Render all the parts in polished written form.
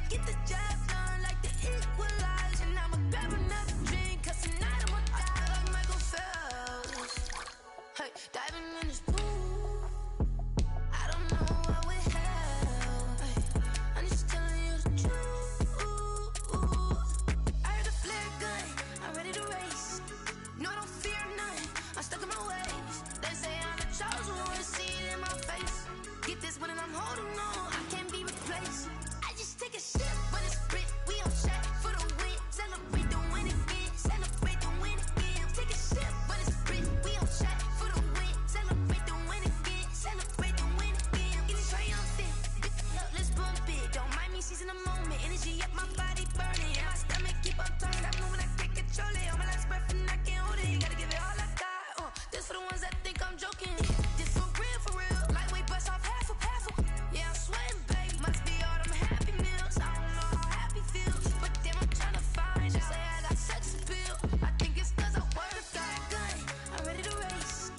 get the job done like the equalizer. And I'ma grab another drink, cause tonight I'ma die like Michael Phelps. Hey, diving in this pool, I don't know what we have. Hey, I'm just telling you the truth. I heard a flare gun, I'm ready to race. No, I don't fear none, I'm stuck in my ways. They say I'm the chosen one, see it in my face. Get this one and I'm holding on, I can't be replaced. I just take a sip, but it's split. We on track for the win. Celebrate the win again. Celebrate the win again. Take a sip, but it's split. We on track for the win. Celebrate the win again. Celebrate the win again. Getting triumphant. Look, let's bump it. Don't mind me seizing the moment. Energy up my body burning. And my stomach keep on turning. I know when I can't control it. On my last breath and I can't hold it. You gotta give it all I got. This for the ones that think I'm joking. This for real, for real. Lightweight bust off half of. Yeah, I'm sweating, babe. Must be all them happy meals. I don't know how happy feels, but damn, I'm trying to find. Just say I got sex appeal. I think it's cause I work. Got a gun, I'm ready to race.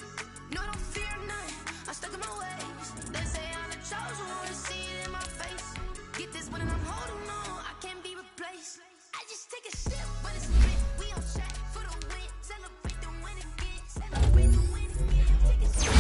No, I don't fear none. I'm stuck in my ways. They say I'm the chosen one, see it in my face. Get this one and I'm holding on. I can't be replaced. I just take a sip, but it's split. We on track for the win. Celebrate the win again. Celebrate the win again. Take a sip.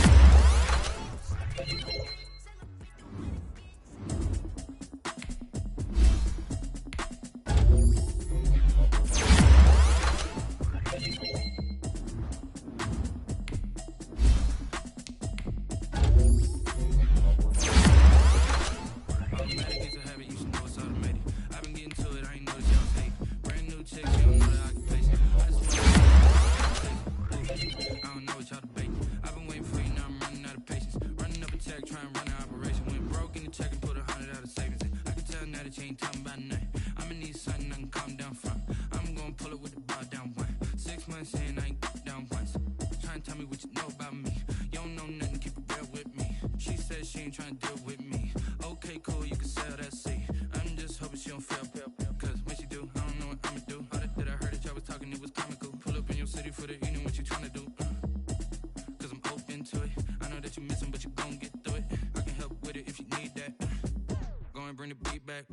Bring the beat back.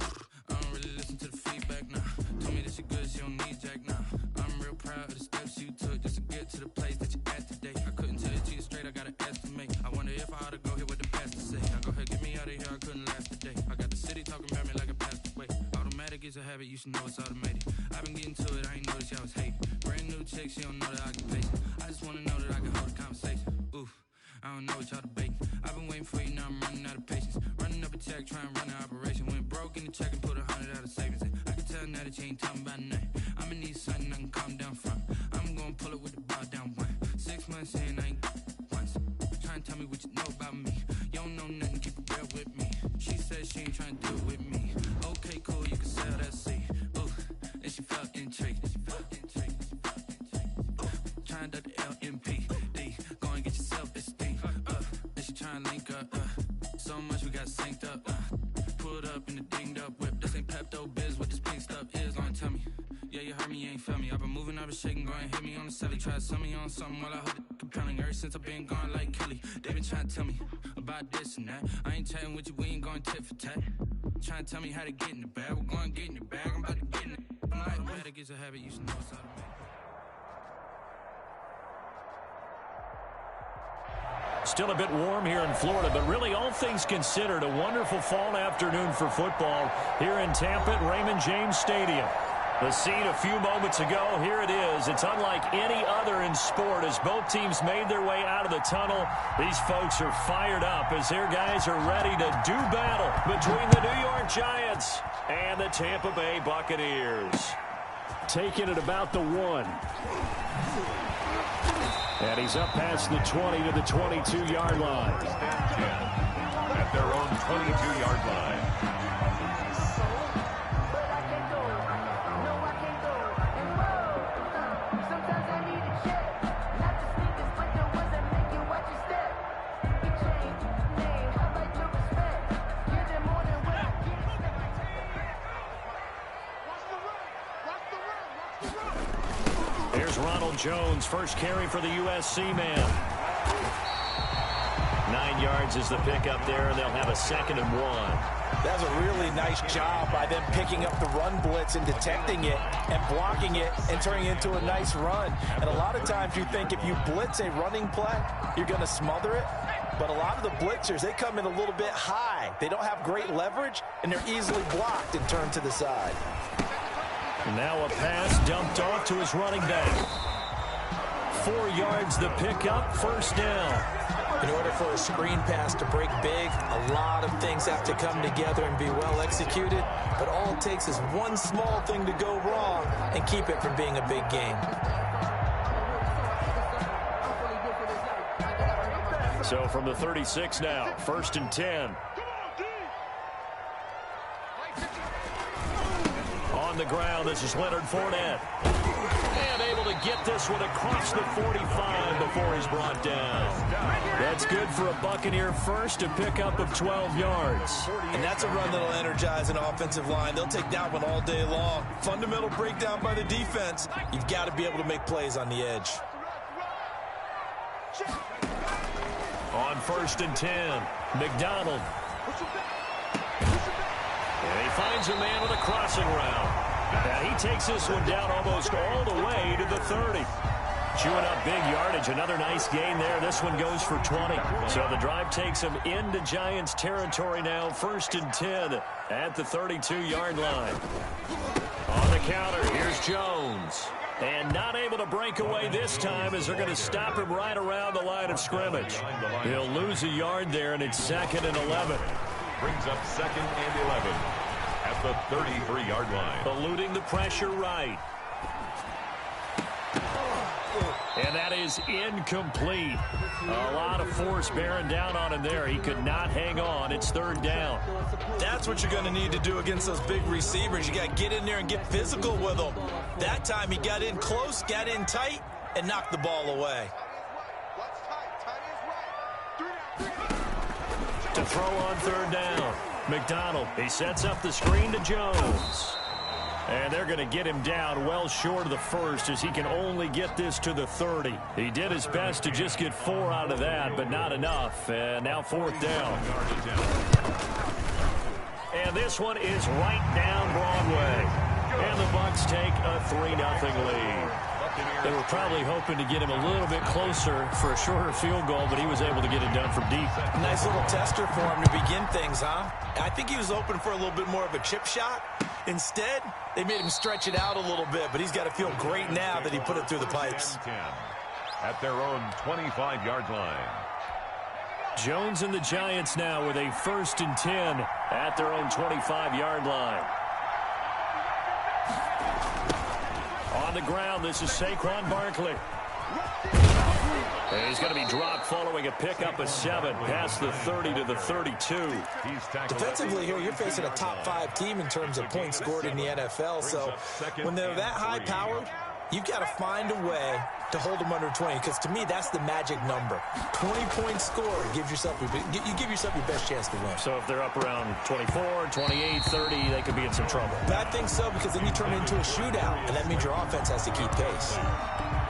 I don't really listen to the feedback now. Told me that she good, she don't need Jack now. I'm real proud of the steps you took just to get to the place that you at today. I couldn't tell it to you straight, I gotta estimate. I wonder if I ought to go hear what the pastor say. Now go ahead, get me out of here, I couldn't last a day. I got the city talking about me like I passed away. Automatic is a habit, you should know it's automated. I've been getting to it, I ain't noticed y'all was hating. Brand new chick, she don't know that I can pace. I just wanna know that I can hold a conversation. Oof, I don't know what y'all debating. I've been waiting for you, now I'm running out of patience. Running up a check, trying to run an operation. Went broke in the check and put 100 out of savings in. I can tell now that you ain't talking about nothing. I'ma need something I can calm down from. I'm gonna pull it with the bow down one. 6 months in, I ain't once. Trying to tell me what you know about me. You don't know nothing, keep it real with me. She said she ain't trying to deal with me. Okay, cool, you can sell that seat. Ooh, and she felt intrigued. Trying to duck the LMPD. Go and get your self-esteem. And she trying to link up. So much we got synced up. Pulled up in the dinged up whip. This ain't Pepto-Biz, what this pink stuff is. Gonna tell me. Yeah, you heard me, you ain't felt me. I've been moving, I've been shaking, go and hit me on the celly. Try to sell me on something while I hold it compelling. Ever since I've been gone like Kelly, they been trying to tell me about this and that. I ain't chatting with you, we ain't going tit for tat. Trying to tell me how to get in the bag. We're going to get in the bag, I'm about to get in it. I'm like, automatic is a habit, you should know it's automatic. Still a bit warm here in Florida, but really all things considered, a wonderful fall afternoon for football here in Tampa at Raymond James Stadium. The scene a few moments ago, here it is. It's unlike any other in sport as both teams made their way out of the tunnel. These folks are fired up as their guys are ready to do battle between the New York Giants and the Tampa Bay Buccaneers. Taking it about the 1. And he's up past the 20 to the 22-yard line. At their own 22-yard line. Jones, first carry for the USC man. 9 yards is the pickup there, and they'll have a 2nd and 1. That's a really nice job by them picking up the run blitz and detecting it and blocking it and turning it into a nice run. And a lot of times you think if you blitz a running play, you're going to smother it. But a lot of the blitzers, they come in a little bit high. They don't have great leverage, and they're easily blocked and turned to the side. And now a pass dumped off to his running back. 4 yards the pickup, first down. In order for a screen pass to break big, a lot of things have to come together and be well executed. But all it takes is one small thing to go wrong and keep it from being a big game. So from the 36 now, first and 10. On the ground, this is Leonard Fournette. And able to get this one across the 45 before he's brought down. That's good for a Buccaneer first, a pickup of 12 yards. And that's a run that'll energize an offensive line. They'll take that one all day long. Fundamental breakdown by the defense. You've got to be able to make plays on the edge. On first and 10, McDonald. And he finds a man with a crossing route. And he takes this one down almost all the way to the 30. Chewing up big yardage. Another nice gain there. This one goes for 20. So the drive takes him into Giants territory now. First and 10 at the 32-yard line. On the counter, here's Jones. And not able to break away this time as they're going to stop him right around the line of scrimmage. He'll lose a yard there, and it's 2nd and 11. Brings up 2nd and 11 at the 33-yard line. Eluding the pressure right. And that is incomplete. A lot of force bearing down on him there. He could not hang on. It's 3rd down. That's what you're going to need to do against those big receivers. You got to get in there and get physical with them. That time he got in close, got in tight, and knocked the ball away. To throw on 3rd down. McDonald, he sets up the screen to Jones. And they're going to get him down well short of the first as he can only get this to the 30. He did his best to just get 4 out of that, but not enough. And now 4th down. And this one is right down Broadway. And the Bucs take a 3-0 lead. They were probably hoping to get him a little bit closer for a shorter field goal, but he was able to get it done from deep. Nice little tester for him to begin things, huh? I think he was open for a little bit more of a chip shot. Instead, they made him stretch it out a little bit, but he's got to feel great now that he put it through the pipes. At their own 25-yard line. Jones and the Giants now with a 1st and 10 at their own 25-yard line. On the ground, this is Saquon Barkley. And he's going to be dropped following a pickup of 7 past the 30 to the 32. Defensively here, you're facing a top-5 team in terms of points scored in the NFL. So when they're that high-powered, you've got to find a way to hold them under 20, because to me, that's the magic number. 20 points scored gives yourself you give yourself your best chance to win. So if they're up around 24, 28, 30, they could be in some trouble. But I think so, because then you turn it into a shootout, and that means your offense has to keep pace.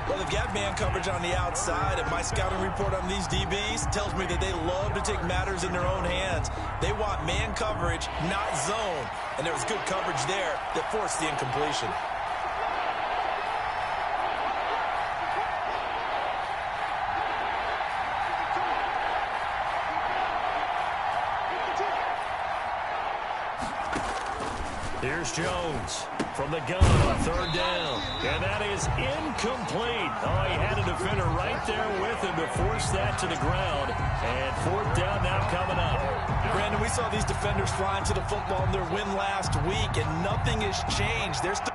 Well, they've got man coverage on the outside, and my scouting report on these DBs tells me that they love to take matters in their own hands. They want man coverage, not zone, and there was good coverage there that forced the incompletion. Here's Jones from the gun on 3rd down. And that is incomplete. Oh, he had a defender right there with him to force that to the ground. And 4th down now coming up. Brandon, we saw these defenders flying to the football in their win last week, and nothing has changed. They're still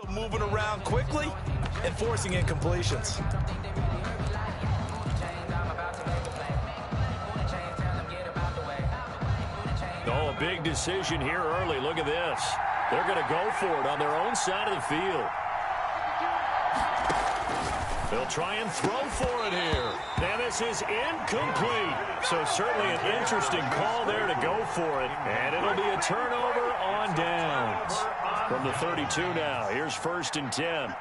Moving around quickly and forcing incompletions. Oh, a big decision here early. Look at this. They're going to go for it on their own side of the field. They'll try and throw for it here. And this is incomplete. So certainly an interesting call there to go for it. And it'll be a turnover on downs. From the 32 now, here's 1st and 10.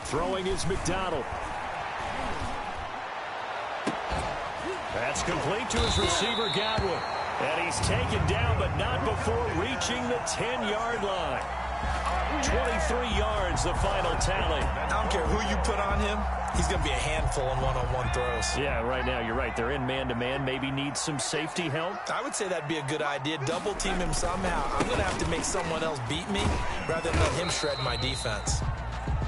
Throwing is McDonald. That's complete to his receiver, Godwin. And he's taken down, but not before reaching the 10-yard line. 23 yards, the final tally. I don't care who you put on him. He's going to be a handful in one-on-one throws. Yeah, right now, you're right. They're in man-to-man. Maybe need some safety help. I would say that'd be a good idea. Double team him somehow. I'm going to have to make someone else beat me rather than let him shred my defense.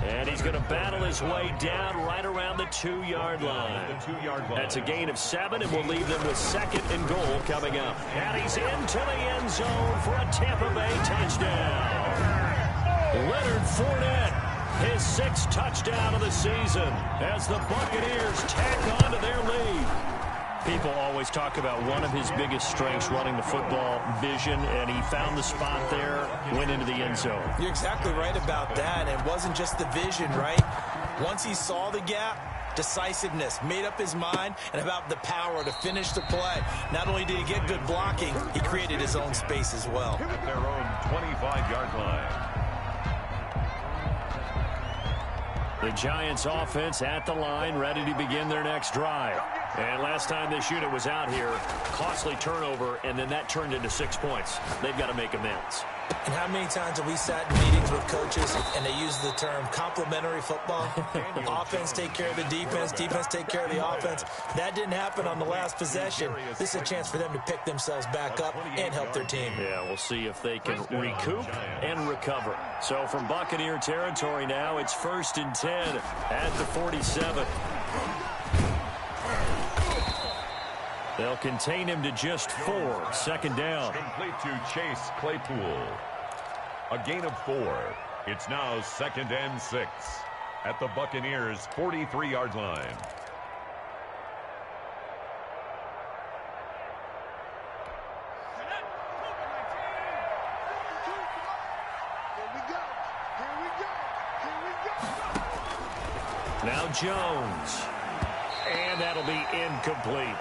And he's going to battle his way down right around the 2-yard line. That's a gain of 7, and we'll leave them with 2nd and goal coming up. And he's into the end zone for a Tampa Bay touchdown. Leonard Fournette, his 6th touchdown of the season as the Buccaneers tack on to their lead. People always talk about one of his biggest strengths, running the football, vision, and he found the spot there, went into the end zone. You're exactly right about that. It wasn't just the vision, right? Once he saw the gap, decisiveness, made up his mind, and about the power to finish the play. Not only did he get good blocking, he created his own space as well. At their own 25-yard line. The Giants offense at the line, ready to begin their next drive. And last time this unit was out here, costly turnover, and then that turned into 6 points. They've got to make amends. And how many times have we sat in meetings with coaches and they use the term complementary football? Offense take care of the defense, defense take care of the offense. That didn't happen on the last possession. This is a chance for them to pick themselves back up and help their team. Yeah, we'll see if they can recoup and recover. So from Buccaneer territory now, it's 1st and 10 at the 47. They'll contain him to just 4. 2nd down. Complete to Chase Claypool. A gain of 4. It's now 2nd and 6 at the Buccaneers' 43-yard line. Now Jones. And that'll be incomplete.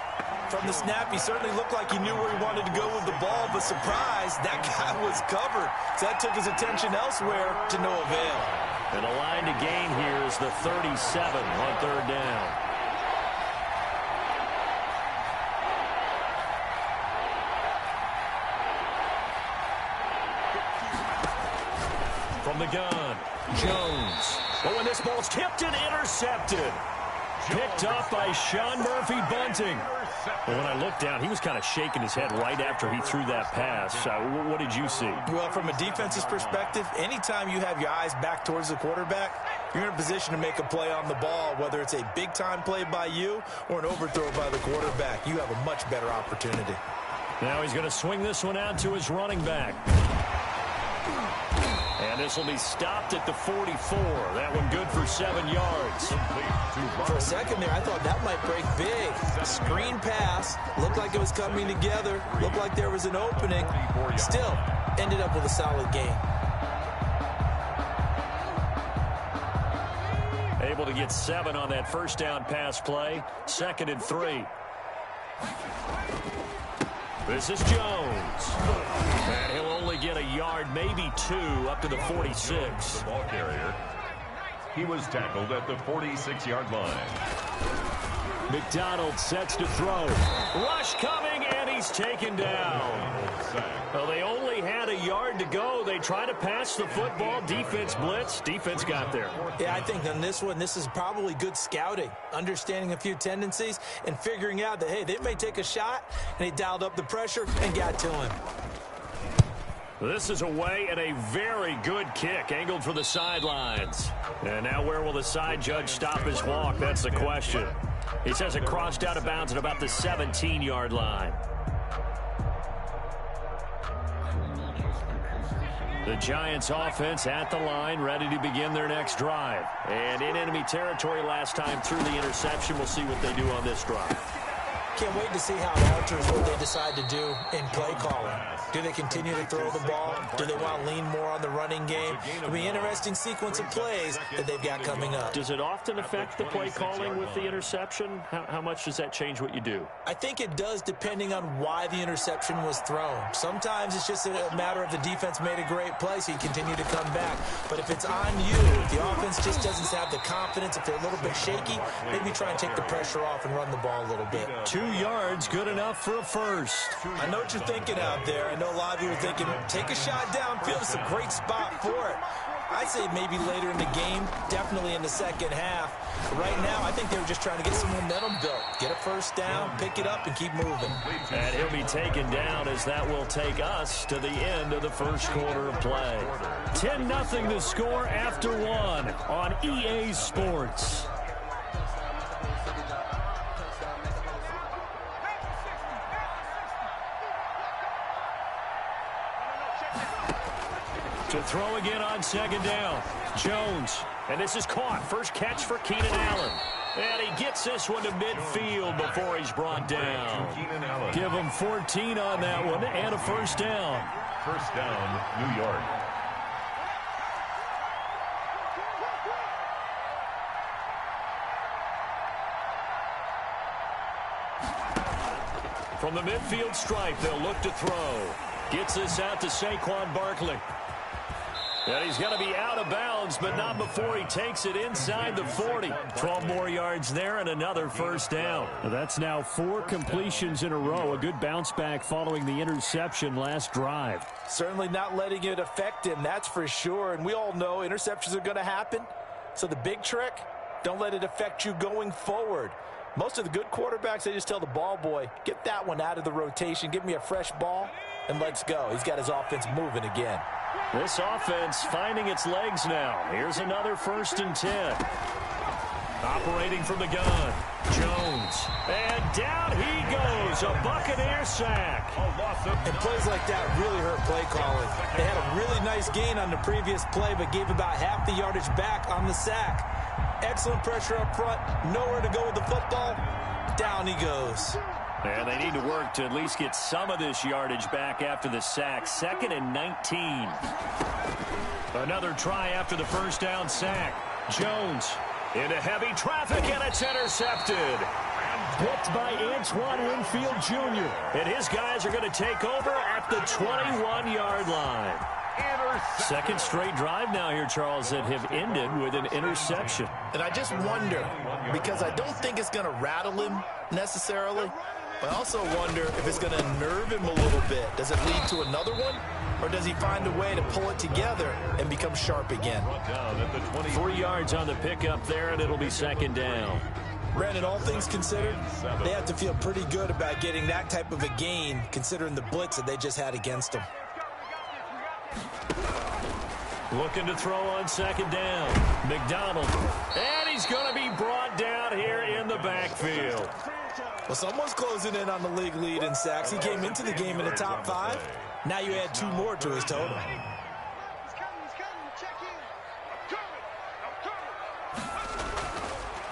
From the snap, he certainly looked like he knew where he wanted to go with the ball, but surprise, that guy was covered. So that took his attention elsewhere to no avail. And the line to gain here is the 37 on 3rd down. From the gun, Jones. Oh, and this ball's tipped and intercepted. Picked up by Sean Murphy Bunting. Well, when I looked down, he was kind of shaking his head right after he threw that pass. What did you see? Well, from a defense's perspective, anytime you have your eyes back towards the quarterback, you're in a position to make a play on the ball, whether it's a big-time play by you or an overthrow by the quarterback. You have a much better opportunity. Now he's going to swing this one out to his running back. And this will be stopped at the 44. That one good for 7 yards. For a second there, I thought that might break big. Screen pass. Looked like it was coming together. Looked like there was an opening. Still, ended up with a solid gain. Able to get 7 on that 1st down pass play. 2nd and 3. This is Jones. And he'll only get a yard, maybe 2, up to the 46. The ball carrier. He was tackled at the 46-yard line. McDonald sets to throw. Rush coming, and he's taken down. Well, they only had a yard to go. They try to pass the football. Defense blitz. Defense got there. Yeah, I think on this one, this is probably good scouting, understanding a few tendencies, and figuring out that, hey, they may take a shot, and they dialed up the pressure and got to him. This is away and a very good kick, angled for the sidelines. And now where will the side judge stop his walk? That's the question. He says it crossed out of bounds at about the 17-yard line. The Giants offense at the line, ready to begin their next drive. And in enemy territory last time through the interception. We'll see what they do on this drive. Can't wait to see how it alters what they decide to do in play calling. Do they continue to throw the ball? Do they want to lean more on the running game? It'll be an interesting sequence of plays that they've got coming up. Does it often affect the play calling with the interception? How much does that change what you do? I think it does, depending on why the interception was thrown. Sometimes it's just a matter of the defense made a great play, so you continue to come back. But if it's on you, if the offense just doesn't have the confidence, if they're a little bit shaky, maybe try and take the pressure off and run the ball a little bit. 2 yards, good enough for a first. I know what you're thinking out there. I know a lot of you are thinking, take a shot downfield. It's a great spot for it. I'd say maybe later in the game, definitely in the second half. Right now, I think they were just trying to get some momentum built. Get a first down, pick it up, and keep moving. And he'll be taken down as that will take us to the end of the first quarter of play. 10-0 the score after 1 on EA Sports. To throw again on second down. Jones. And this is caught. First catch for Keenan Allen. And he gets this one to midfield before he's brought down. Give him 14 on that one and a first down. First down, New York. From the midfield stripe, they'll look to throw. Gets this out to Saquon Barkley. And he's going to be out of bounds, but not before he takes it inside the 40. 12 more yards there and another first down. That's now 4 completions in a row. A good bounce back following the interception last drive. Certainly not letting it affect him, that's for sure. And we all know interceptions are going to happen. So the big trick, don't let it affect you going forward. Most of the good quarterbacks, they just tell the ball boy, get that one out of the rotation, give me a fresh ball, and let's go. He's got his offense moving again. This offense finding its legs now. Here's another 1st and 10. Operating from the gun. Jones. And down he goes. A Buccaneer sack. And plays like that really hurt play calling. They had a really nice gain on the previous play, but gave about half the yardage back on the sack. Excellent pressure up front. Nowhere to go with the football. Down he goes. And they need to work to at least get some of this yardage back after the sack. 2nd and 19. Another try after the first down sack. Jones into heavy traffic, and it's intercepted. Picked by Antoine Winfield Jr. And his guys are going to take over at the 21-yard line. Second straight drive now here, Charles, that have ended with an interception. And I just wonder, because I don't think it's going to rattle him necessarily, but I also wonder if it's going to nerve him a little bit. Does it lead to another one? Or does he find a way to pull it together and become sharp again? 3 yards on the pickup there, and it'll be second down. Brandon, all things considered, they have to feel pretty good about getting that type of a gain, considering the blitz that they just had against them. Looking to throw on second down. McDonald. And he's going to be brought down here in the backfield. Well, someone's closing in on the league lead in sacks. He came into the game in the top 5. Now you add 2 more to his total.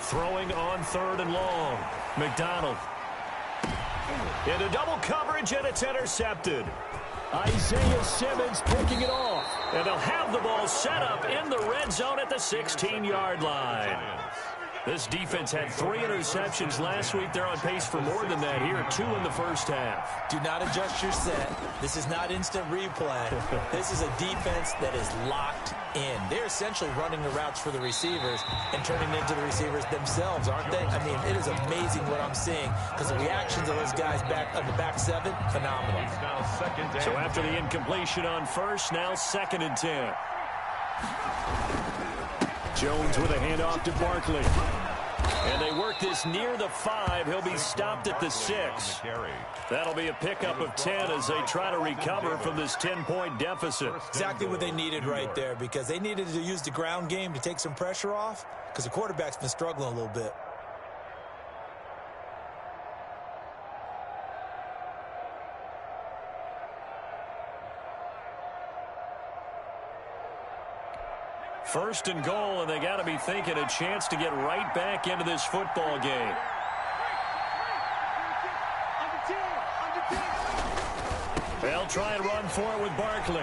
Throwing on 3rd and long. McDonald. Into double coverage, and it's intercepted. Isaiah Simmons picking it off. And they'll have the ball set up in the red zone at the 16-yard line. This defense had 3 interceptions last week. They're on pace for more than that here. 2 in the first half. Do not adjust your set. This is not instant replay. This is a defense that is locked in. They're essentially running the routes for the receivers and turning into the receivers themselves, aren't they? I mean, it is amazing what I'm seeing because the reactions of those guys back on the back 7, phenomenal. So after the incompletion on first, now 2nd and 10. Jones with a handoff to Barkley. And they work this near the 5. He'll be stopped at the 6. That'll be a pickup of 10 as they try to recover from this 10-point deficit. Exactly what they needed right there, because they needed to use the ground game to take some pressure off because the quarterback's been struggling a little bit. First and goal, and they got to be thinking a chance to get right back into this football game. They'll try and run for it with Barkley.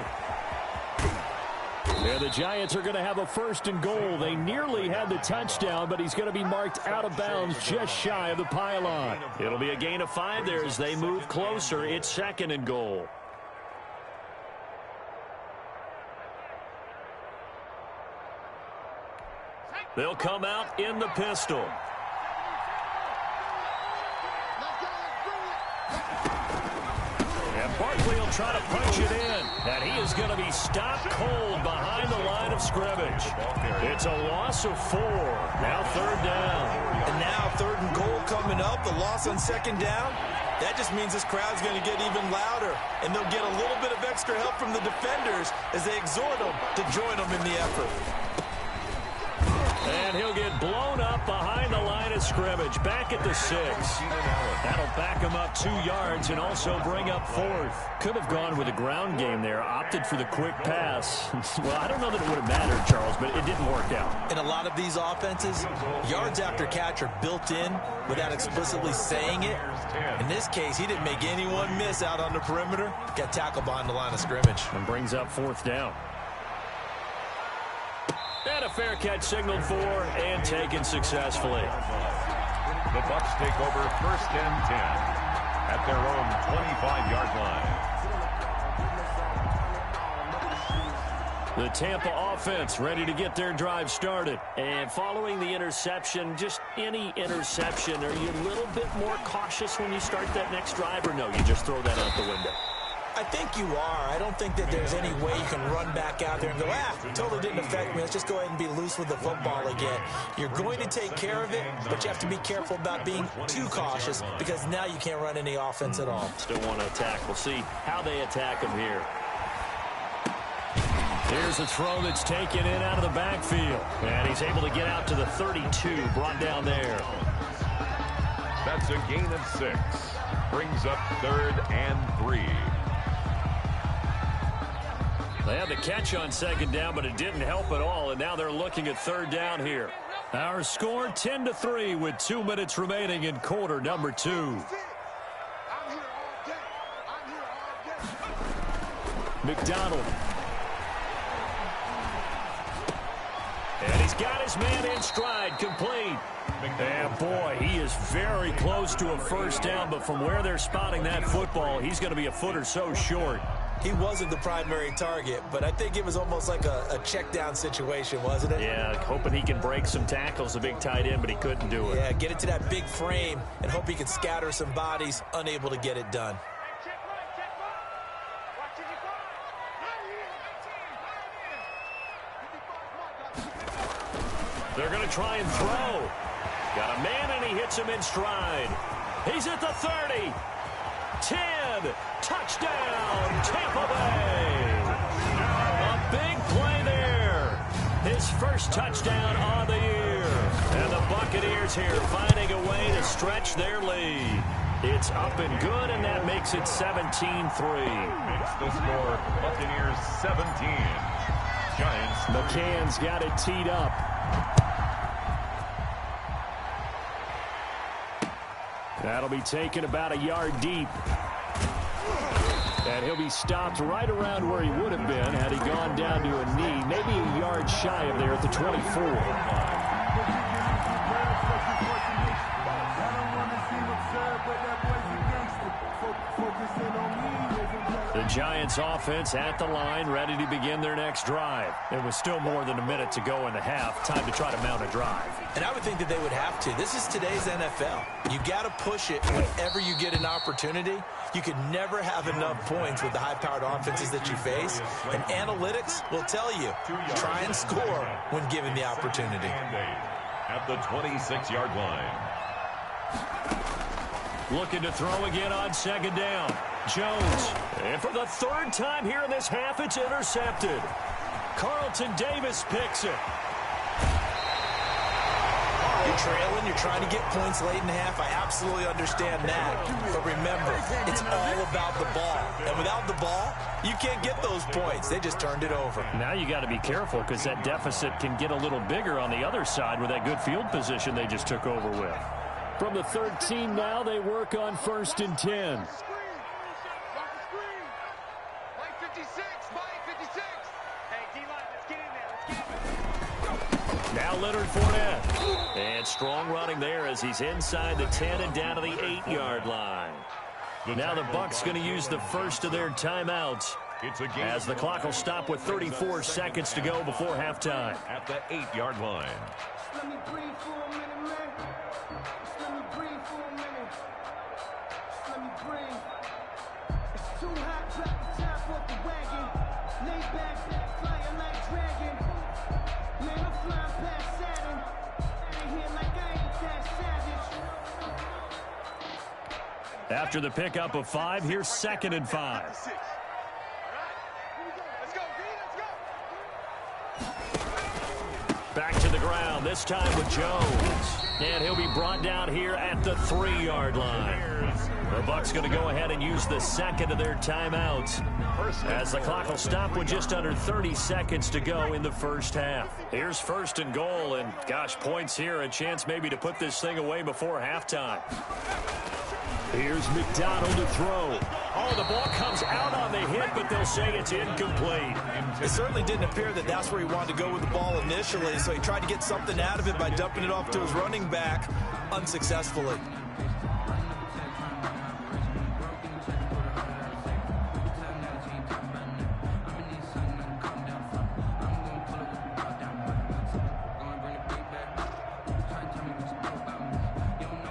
And the Giants are going to have a first and goal. They nearly had the touchdown, but he's going to be marked out of bounds just shy of the pylon. It'll be a gain of 5 there as they move closer. It's second and goal. They'll come out in the pistol. And Barkley will try to punch it in. And he is going to be stopped cold behind the line of scrimmage. It's a loss of 4. Now third down. And now third and goal coming up. The loss on second down. That just means this crowd's going to get even louder. And they'll get a little bit of extra help from the defenders as they exhort them to join them in the effort. And he'll get blown up behind the line of scrimmage. Back at the 6. That'll back him up 2 yards and also bring up 4th. Could have gone with a ground game there. Opted for the quick pass. Well, I don't know that it would have mattered, Charles, but it didn't work out. In a lot of these offenses, yards after catch are built in without explicitly saying it. In this case, he didn't make anyone miss out on the perimeter. Got tackled behind the line of scrimmage. And brings up 4th down. And a fair catch signaled for and taken successfully. The Bucs take over first and 10 at their own 25-yard line. The Tampa offense ready to get their drive started. And following the interception, just any interception, are you a little bit more cautious when you start that next drive, or no, you just throw that out the window? I think you are. I don't think that there's any way you can run back out there and go, totally didn't affect me. Let's just go ahead and be loose with the football again. You're going to take care of it, but you have to be careful about being too cautious because now you can't run any offense at all. Still want to attack. We'll see how they attack him here. Here's a throw that's taken in out of the backfield. And he's able to get out to the 32, brought down there. That's a gain of 6. Brings up 3rd and 3. They had the catch on second down, but it didn't help at all, and now they're looking at third down here. Our score 10-3 with 2 minutes remaining in quarter number 2. McDonald. And he's got his man in stride, complete. And boy, he is very close to a first down, but from where they're spotting that football, he's going to be a foot or so short. He wasn't the primary target, but I think it was almost like a check down situation, wasn't it? Yeah, hoping he can break some tackles, a big tight end, but he couldn't do it. Yeah, get it to that big frame and hope he can scatter some bodies, unable to get it done. They're going to try and throw. Got a man, and he hits him in stride. He's at the 30. 10. Touchdown, Tampa Bay. A big play there. His first touchdown on the year. And the Buccaneers here finding a way to stretch their lead. It's up and good, and that makes it 17-3. Makes the score Buccaneers 17. Giants. McCann's got it teed up. That'll be taken about a yard deep. And he'll be stopped right around where he would have been had he gone down to a knee, maybe a yard shy of there at the 24. The Giants offense at the line, ready to begin their next drive. There was still more than a minute to go in the half. Time to try to mount a drive. And I would think that they would have to. This is today's NFL. You got to push it whenever you get an opportunity. You could never have enough points with the high-powered offenses that you face. And analytics will tell you, try and score when given the opportunity. At the 26-yard line. Looking to throw again on second down. Jones. And for the 3rd time here in this half, it's intercepted. Carlton Davis picks it. You're trailing, you're trying to get points late in half. I absolutely understand that. But remember, it's all about the ball. And without the ball, you can't get those points. They just turned it over. Now you got to be careful because that deficit can get a little bigger on the other side with that good field position they just took over with. From the 13 now, they work on 1st and 10. Now Leonard Fournette. And strong running there as he's inside the 10 and down to the 8-yard line. Now the Bucs going to use the first of their timeouts as the clock will stop with 34 seconds to go before halftime. At the 8-yard line. Let me breathe for a minute, man. Let me breathe for a minute. Let me breathe. It's too hot, drop the top off the wagon. Lay back, flying like dragon. Man, I'm flying past Saturn. Out of here like I ain't that savage. After the pickup of 5, here's 2nd and 5. Back to the ground, this time with Jones. And he'll be brought down here at the 3-yard line. The Bucs going to go ahead and use the second of their timeouts as the clock will stop with just under 30 seconds to go in the first half. Here's 1st and goal, and gosh, points here, a chance maybe to put this thing away before halftime. Here's McDonald to throw. Oh, the ball comes out on the hit, but they'll say it's incomplete. It certainly didn't appear that that's where he wanted to go with the ball initially, so he tried to get something out of it by dumping it off to his running back unsuccessfully.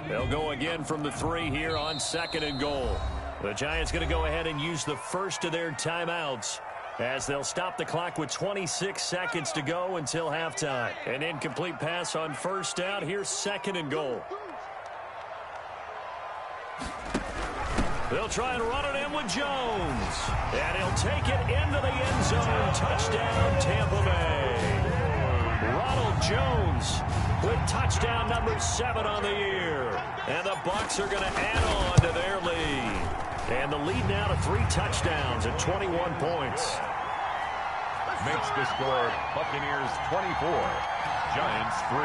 They'll go again from the 3 here on 2nd and goal. The Giants going to go ahead and use the first of their timeouts as they'll stop the clock with 26 seconds to go until halftime. An incomplete pass on 1st down. Here's 2nd and goal. They'll try and run it in with Jones. And he'll take it into the end zone. Touchdown, Tampa Bay. Ronald Jones with touchdown number 7 on the year. And the Bucs are going to add on to their lead. And the lead now to 3 touchdowns at 21 points. Makes the score Buccaneers 24, Giants 3.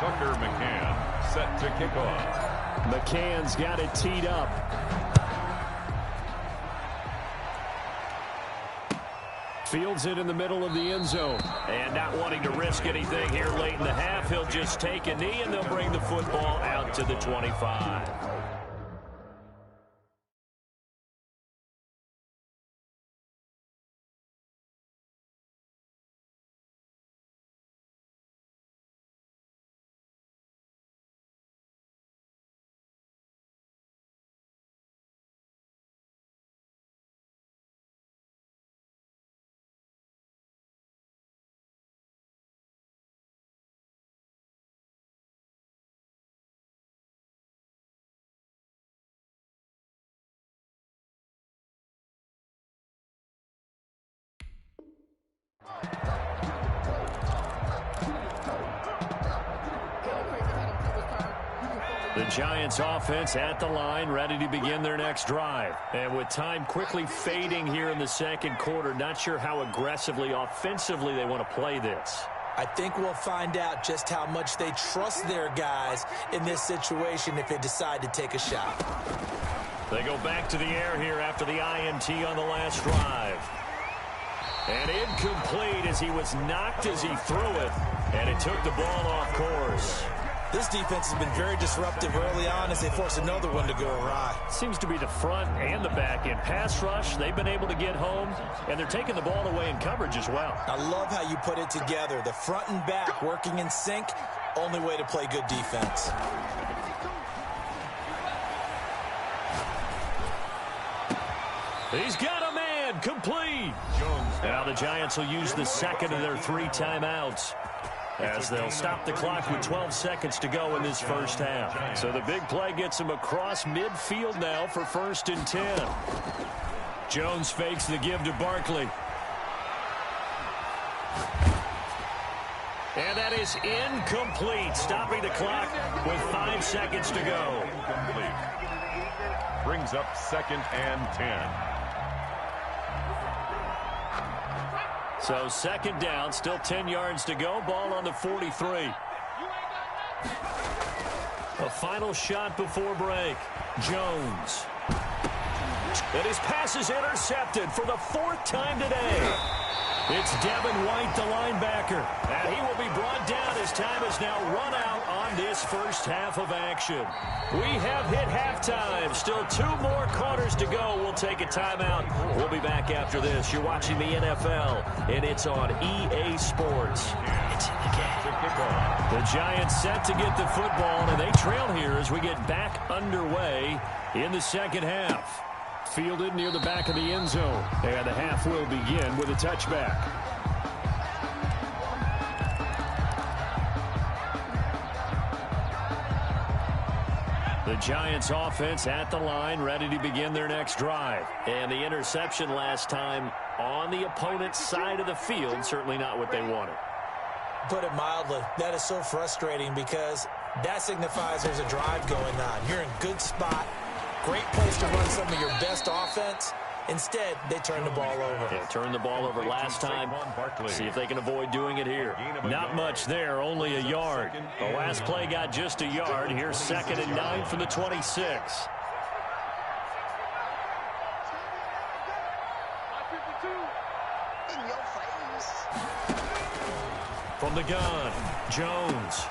Tucker McCann set to kick off. McCann's got it teed up. Fields it in the middle of the end zone. And not wanting to risk anything here late in the half, he'll just take a knee and they'll bring the football out to the 25. The Giants offense at the line, ready to begin their next drive. And with time quickly fading here in the second quarter, not sure how aggressively, offensively they want to play this. I think we'll find out just how much they trust their guys in this situation if they decide to take a shot. They go back to the air here after the INT on the last drive. And incomplete as he was knocked as he threw it. And it took the ball off course. This defense has been very disruptive early on as they force another one to go awry. Seems to be the front and the back end. Pass rush, they've been able to get home, and they're taking the ball away in coverage as well. I love how you put it together. The front and back working in sync, only way to play good defense. He's got a man, complete. Now the Giants will use the second of their 3 timeouts, as they'll stop the clock with 12 seconds to go in this first half. So the big play gets him across midfield now for 1st and 10. Jones fakes the give to Barkley. And that is incomplete, stopping the clock with 5 seconds to go. Incomplete. Brings up 2nd and 10. So 2nd down, still 10 yards to go. Ball on the 43. A final shot before break. Jones. And his pass is intercepted for the 4th time today. It's Devin White, the linebacker. And he will be brought down as time is now run out on this first half of action. We have hit halftime. Still 2 more quarters to go. We'll take a timeout. We'll be back after this. You're watching the NFL, and it's on EA Sports. It's in the game. The Giants set to get the football, and they trail here as we get back underway in the second half. Fielded near the back of the end zone. And the half will begin with a touchback. The Giants offense at the line, ready to begin their next drive. And the interception last time on the opponent's side of the field, certainly not what they wanted. Put it mildly, that is so frustrating because that signifies there's a drive going on. You're in good spot. Great place to run some of your best offense. Instead, they turn the ball over. Yeah, turned the ball over last time. See if they can avoid doing it here. Not much there, only a yard. The last play got just a yard. Here's 2nd and 9 from the 26. From the gun, Jones.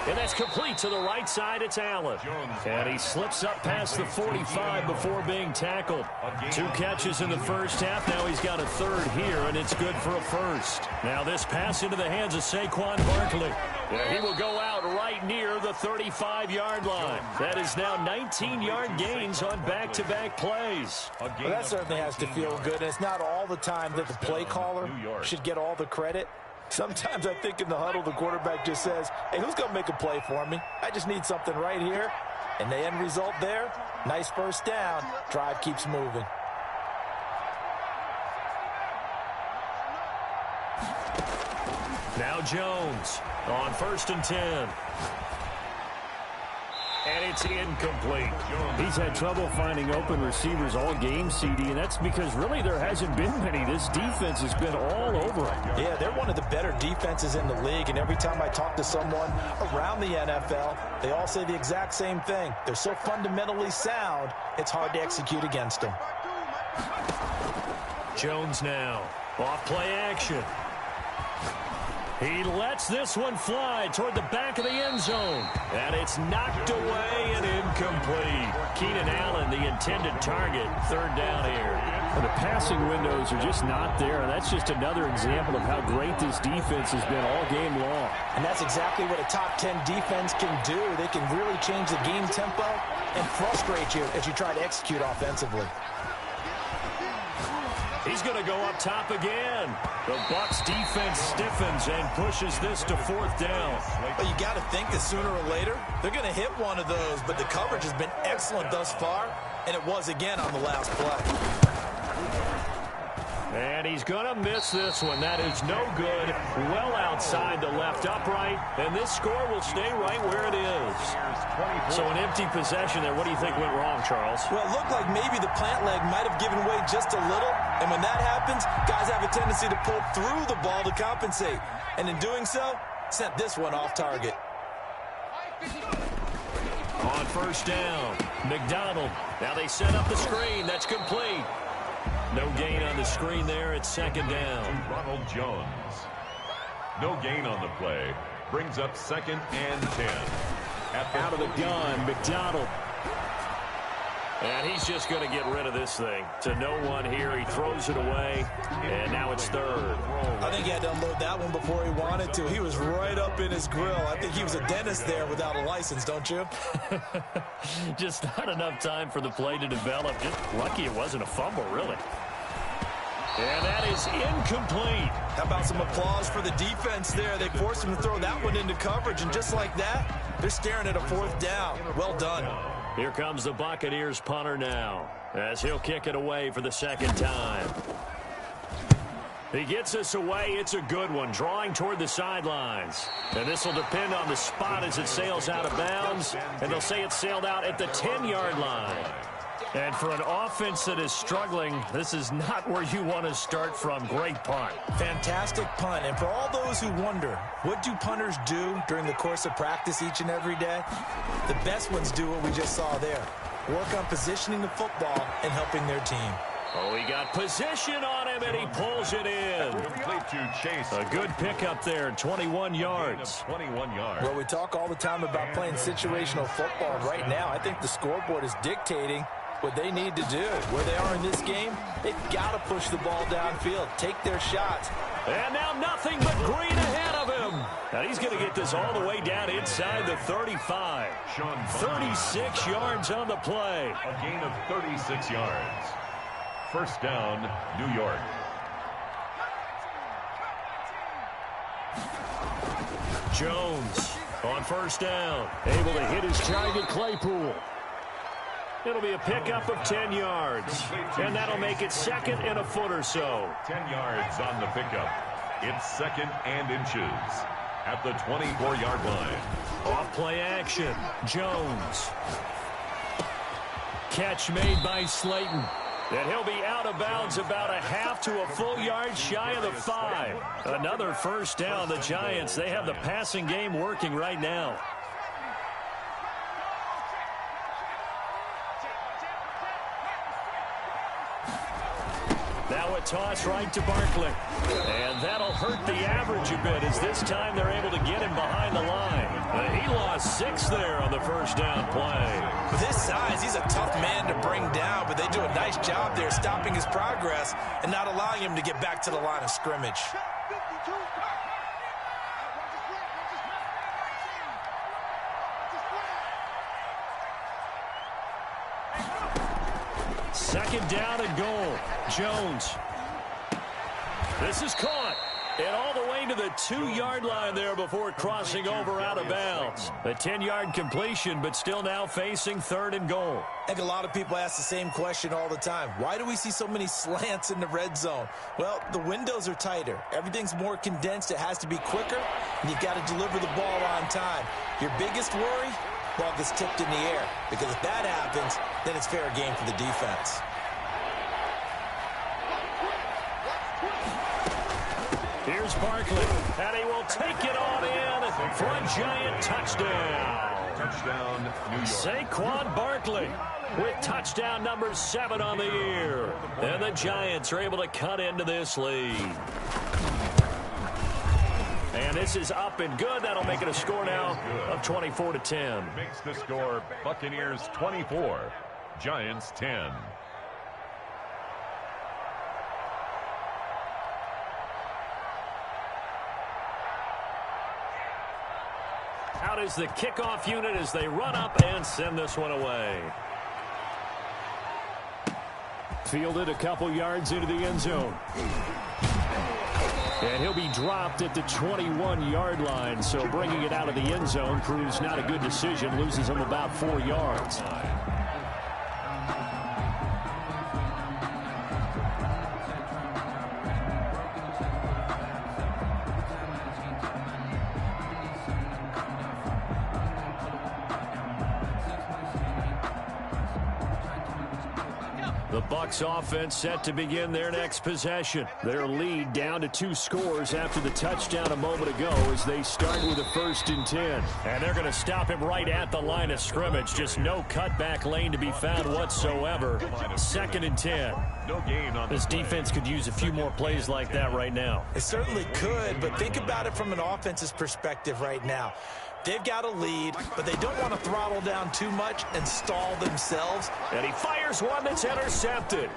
And that's complete to the right side. It's Allen. And he slips up past the 45 before being tackled. 2 catches in the first half. Now he's got a 3rd here, and it's good for a 1st. Now this pass into the hands of Saquon Barkley. Yeah, he will go out right near the 35-yard line. That is now 19-yard gains on back-to-back plays. Well, that certainly has to feel good. And it's not all the time that the play caller should get all the credit. Sometimes I think in the huddle, the quarterback just says, hey, who's going to make a play for me? I just need something right here. And the end result there, nice first down. Drive keeps moving. Now Jones on 1st and 10. And it's incomplete. He's had trouble finding open receivers all game, CD, and that's because really there hasn't been many. This defense has been all over him. Yeah, they're one of the better defenses in the league, and every time I talk to someone around the NFL, they all say the exact same thing. They're so fundamentally sound, it's hard to execute against them. Jones now, off play action. He lets this one fly toward the back of the end zone. And it's knocked away and incomplete. Keenan Allen, the intended target, 3rd down here. And the passing windows are just not there. And that's just another example of how great this defense has been all game long. And that's exactly what a top 10 defense can do. They can really change the game tempo and frustrate you as you try to execute offensively. He's going to go up top again. The Bucs defense stiffens and pushes this to 4th down. Well, you got to think that sooner or later, they're going to hit one of those, but the coverage has been excellent thus far, and it was again on the last play. And he's going to miss this one. That is no good. Well outside the left upright, and this score will stay right where it is. So an empty possession there. What do you think went wrong, Charles? Well, it looked like maybe the plant leg might have given way just a little, and when that happens, guys have a tendency to pull through the ball to compensate. And in doing so, sent this one off target. On 1st down, McDonald. Now they set up the screen. That's complete. No gain on the screen there. It's 2nd down. Ronald Jones. No gain on the play. Brings up 2nd and 10. Out of the gun, McDonald. And he's just going to get rid of this thing. To no one here. He throws it away, and now it's 3rd. I think he had to unload that one before he wanted to. He was right up in his grill. I think he was a dentist there without a license, don't you? Just not enough time for the play to develop. Just lucky it wasn't a fumble, really. And that is incomplete. How about some applause for the defense there? They forced him to throw that one into coverage, and just like that, they're staring at a 4th down. Well done. Here comes the Buccaneers punter now, as he'll kick it away for the 2nd time. He gets us away. It's a good one, drawing toward the sidelines. And this will depend on the spot as it sails out of bounds. And they'll say it sailed out at the 10-yard line. And for an offense that is struggling, this is not where you want to start from. Great punt. Fantastic punt. And for all those who wonder, what do punters do during the course of practice each and every day? The best ones do what we just saw there. Work on positioning the football and helping their team. Oh, he got position on him, and he pulls it in. A good pickup there, 21 yards. 21 yards. Well, we talk all the time about playing situational football. Right now, I think the scoreboard is dictating what they need to do. Where they are in this game, they've got to push the ball downfield, take their shots. And now nothing but green ahead of him. Now he's going to get this all the way down inside the 35. 36 yards on the play. A gain of 36 yards. First down, New York. Jones on first down. Able to hit his target, Claypool. It'll be a pickup of 10 yards. And that'll make it second and a foot or so. 10 yards on the pickup. It's second and inches at the 24-yard line. Off play action. Jones. Catch made by Slayton. And he'll be out of bounds about a half to a full yard shy of the 5. Another first down. The Giants, they have the passing game working right now. Now a toss right to Barkley. And that'll hurt the average a bit as this time they're able to get him behind the line. He lost 6 there on the first down play. With his size, he's a tough man to bring down, but they do a nice job there stopping his progress and not allowing him to get back to the line of scrimmage. Second down and goal. Jones. This is caught. And all the way to the 2-yard line there before crossing over out of bounds. A 10-yard completion, but still now facing third and goal. I think a lot of people ask the same question all the time. Why do we see so many slants in the red zone? Well, the windows are tighter. Everything's more condensed. It has to be quicker, and you've got to deliver the ball on time. Your biggest worry? Ball gets tipped in the air, because if that happens, then it's fair game for the defense. Here's Barkley, and he will take it on in for a Giant touchdown. Touchdown, New York. Saquon Barkley with touchdown number 7 on the year. And the Giants are able to cut into this lead. And this is up and good. That'll make it a score now of 24-10. Makes the score Buccaneers 24, Giants 10. Out is the kickoff unit as they run up and send this one away. Fielded a couple yards into the end zone. And he'll be dropped at the 21-yard line, so bringing it out of the end zone proves not a good decision. Loses him about 4 yards. The Bucs offense set to begin their next possession. Their lead down to 2 scores after the touchdown a moment ago as they start with a 1st and 10. And they're going to stop him right at the line of scrimmage. Just no cutback lane to be found whatsoever. 2nd and 10. No gain on this defense could use a few more plays like that right now. It certainly could, but think about it from an offense's perspective right now. They've got a lead, but they don't want to throttle down too much and stall themselves. And he fires one that's intercepted.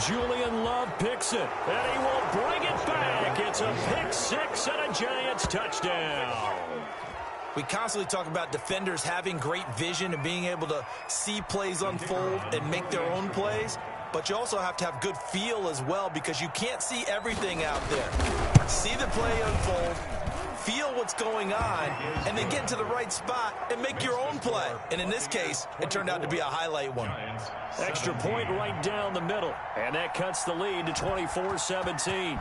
Julian Love picks it, and he will bring it back. It's a pick 6 and a Giants touchdown. We constantly talk about defenders having great vision and being able to see plays unfold and make their own plays. But you also have to have good feel as well because you can't see everything out there. See the play unfold, feel what's going on, and then get into the right spot and make your own play. And in this case, it turned out to be a highlight one. Extra point right down the middle, and that cuts the lead to 24-17.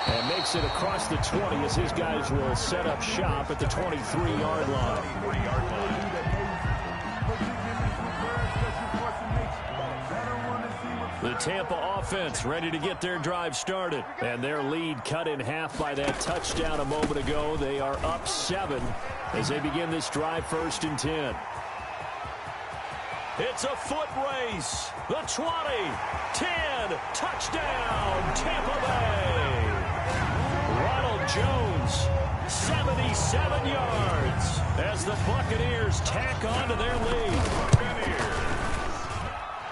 And makes it across the 20 as his guys will set up shop at the 23-yard line. The Tampa offense ready to get their drive started. And their lead cut in half by that touchdown a moment ago. They are up 7 as they begin this drive 1st and 10. It's a foot race. The 20, 10, touchdown, Tampa Bay. Ronald Jones, 77 yards as the Buccaneers tack on to their lead.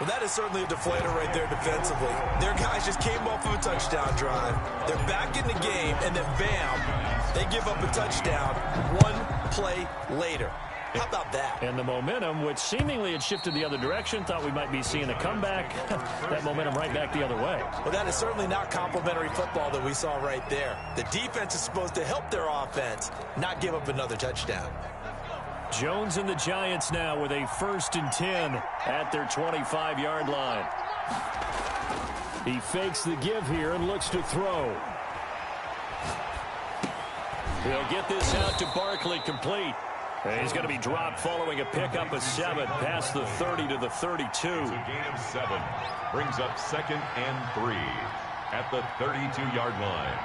Well, that is certainly a deflator right there defensively. Their guys just came off of a touchdown drive. They're back in the game, and then bam, they give up a touchdown 1 play later. How about that? And the momentum, which seemingly had shifted the other direction, thought we might be seeing a comeback. That momentum right back the other way. Well, that is certainly not complimentary football that we saw right there. The defense is supposed to help their offense, not give up another touchdown. Jones and the Giants now with a 1st and 10 at their 25-yard line. He fakes the give here and looks to throw. He'll get this out to Barkley, complete. And he's going to be dropped following a pickup of 7 past the 30 to the 32. It's a gain of 7. Brings up 2nd and 3 at the 32-yard line.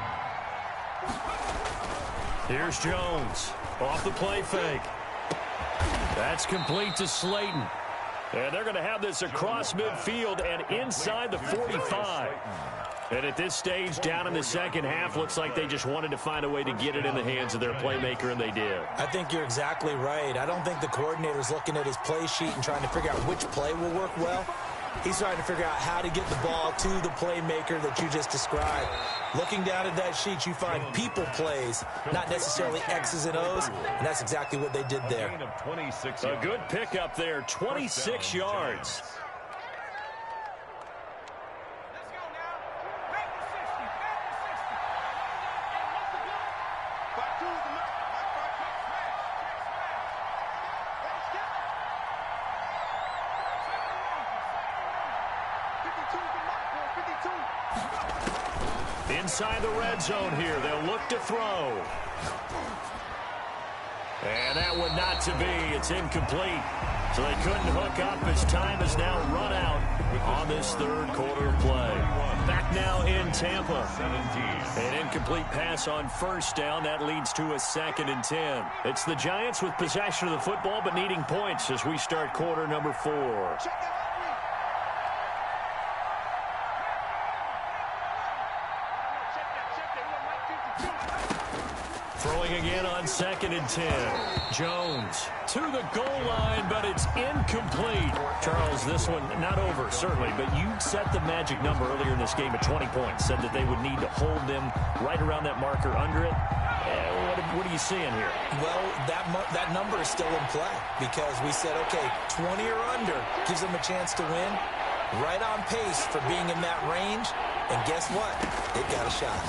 Here's Jones off the play fake. That's complete to Slayton. And they're going to have this across midfield and inside the 45. And at this stage, down in the second half, looks like they just wanted to find a way to get it in the hands of their playmaker, and they did. I think you're exactly right. I don't think the coordinator's looking at his play sheet and trying to figure out which play will work well. He's trying to figure out how to get the ball to the playmaker that you just described. Looking down at that sheet, you find people plays, not necessarily X's and O's, and that's exactly what they did there. A good pickup there, 26 yards. Inside the red zone here, they'll look to throw. And that one not to be. It's incomplete. So they couldn't hook up as time is now run out on this 3rd quarter of play. Back now in Tampa. An incomplete pass on 1st down. That leads to a 2nd and 10. It's the Giants with possession of the football but needing points as we start quarter number 4. Throwing again on 2nd and 10. Jones to the goal line, but it's incomplete. Charles, this one not over, certainly, but you set the magic number earlier in this game at 20 points. Said that they would need to hold them right around that marker under it. What are you seeing here? Well, that number is still in play because we said, okay, 20 or under gives them a chance to win. Right on pace for being in that range. And guess what? They've got a shot.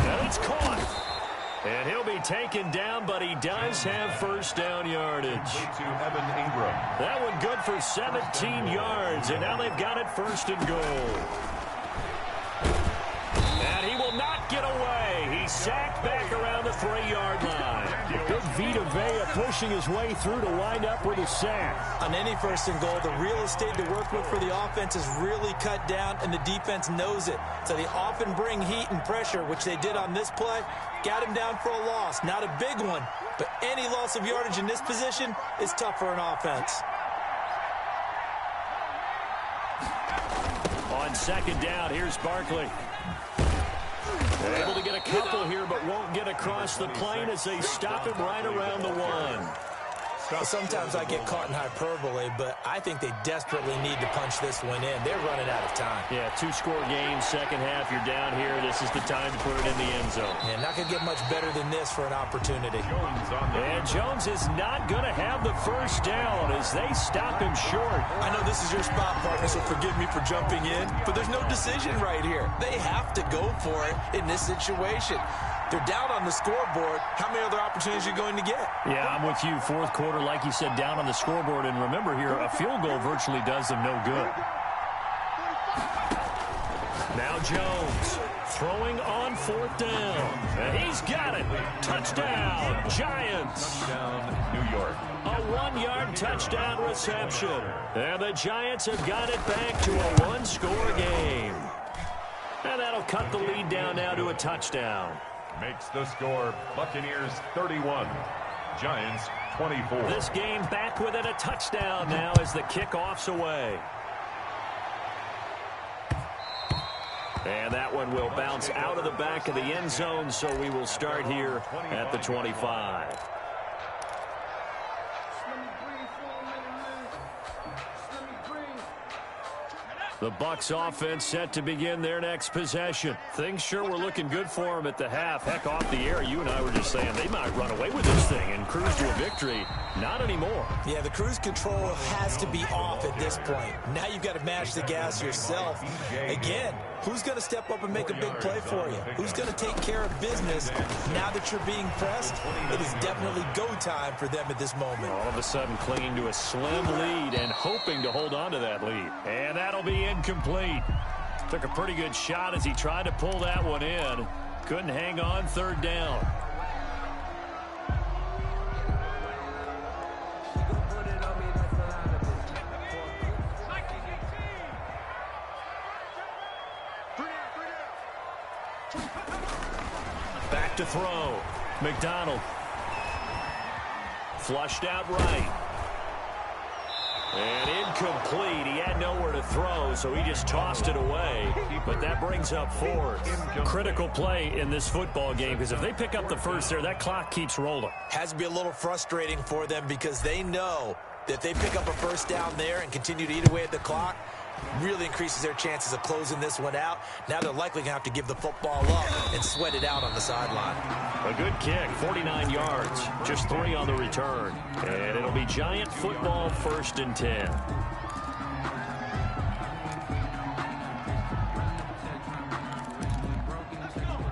And it's caught. And he'll be taken down, but he does have 1st down yardage. That one good for 17 yards, and now they've got it 1st and goal. And he will not get away. He's sacked back around the 3-yard line. Big Vita Vea pushing his way through to wind up with a sack. On any 1st and goal, the real estate to work with for the offense is really cut down, and the defense knows it. So they often bring heat and pressure, which they did on this play. Got him down for a loss. Not a big one, but any loss of yardage in this position is tough for an offense. On 2nd down, here's Barkley. They're able to get a couple here, but won't get across the plane as they stop him right around the 1. Sometimes I get caught in hyperbole, but I think they desperately need to punch this one in. They're running out of time. Yeah, 2-score game, second half, you're down here. This is the time to put it in the end zone. Yeah, not going to get much better than this for an opportunity. And Jones is not going to have the 1st down as they stop him short. I know this is your spot, partner, so forgive me for jumping in, but there's no decision right here. They have to go for it in this situation. They're down on the scoreboard. How many other opportunities are you going to get? Yeah, I'm with you. 4th quarter quarter, like you said, down on the scoreboard. And remember here, a field goal virtually does them no good. Now Jones throwing on 4th down. And he's got it. Touchdown, Giants. Touchdown, New York. A 1-yard touchdown reception. And the Giants have got it back to a 1-score game. And that'll cut the lead down now to a touchdown. Makes the score Buccaneers 31, Giants 24. This game back within a touchdown now as the kickoff's away. And that one will bounce out of the back of the end zone, so we will start here at the 25. The Bucs offense set to begin their next possession. Things sure were looking good for them at the half. Heck, off the air, you and I were just saying they might run away with this thing and cruise to a victory. Not anymore. Yeah, the cruise control has to be off at this point. Now you've got to match the gas yourself. Again, who's going to step up and make a big play for you? Who's going to take care of business now that you're being pressed? It is definitely go time for them at this moment. All of a sudden clinging to a slim lead and hoping to hold on to that lead. And that'll be incomplete. Took a pretty good shot as he tried to pull that one in. Couldn't hang on 3rd down. Back to throw. McDonald. Flushed out right. And incomplete. He had nowhere to throw, so he just tossed it away. But that brings up 4th. Critical play in this football game, because if they pick up the first there, that clock keeps rolling. Has to be a little frustrating for them because they know that if they pick up a first down there and continue to eat away at the clock, really increases their chances of closing this one out. Now they're likely going to have to give the football up and sweat it out on the sideline. A good kick, 49 yards, just 3 on the return. And it'll be Giant football, 1st and 10.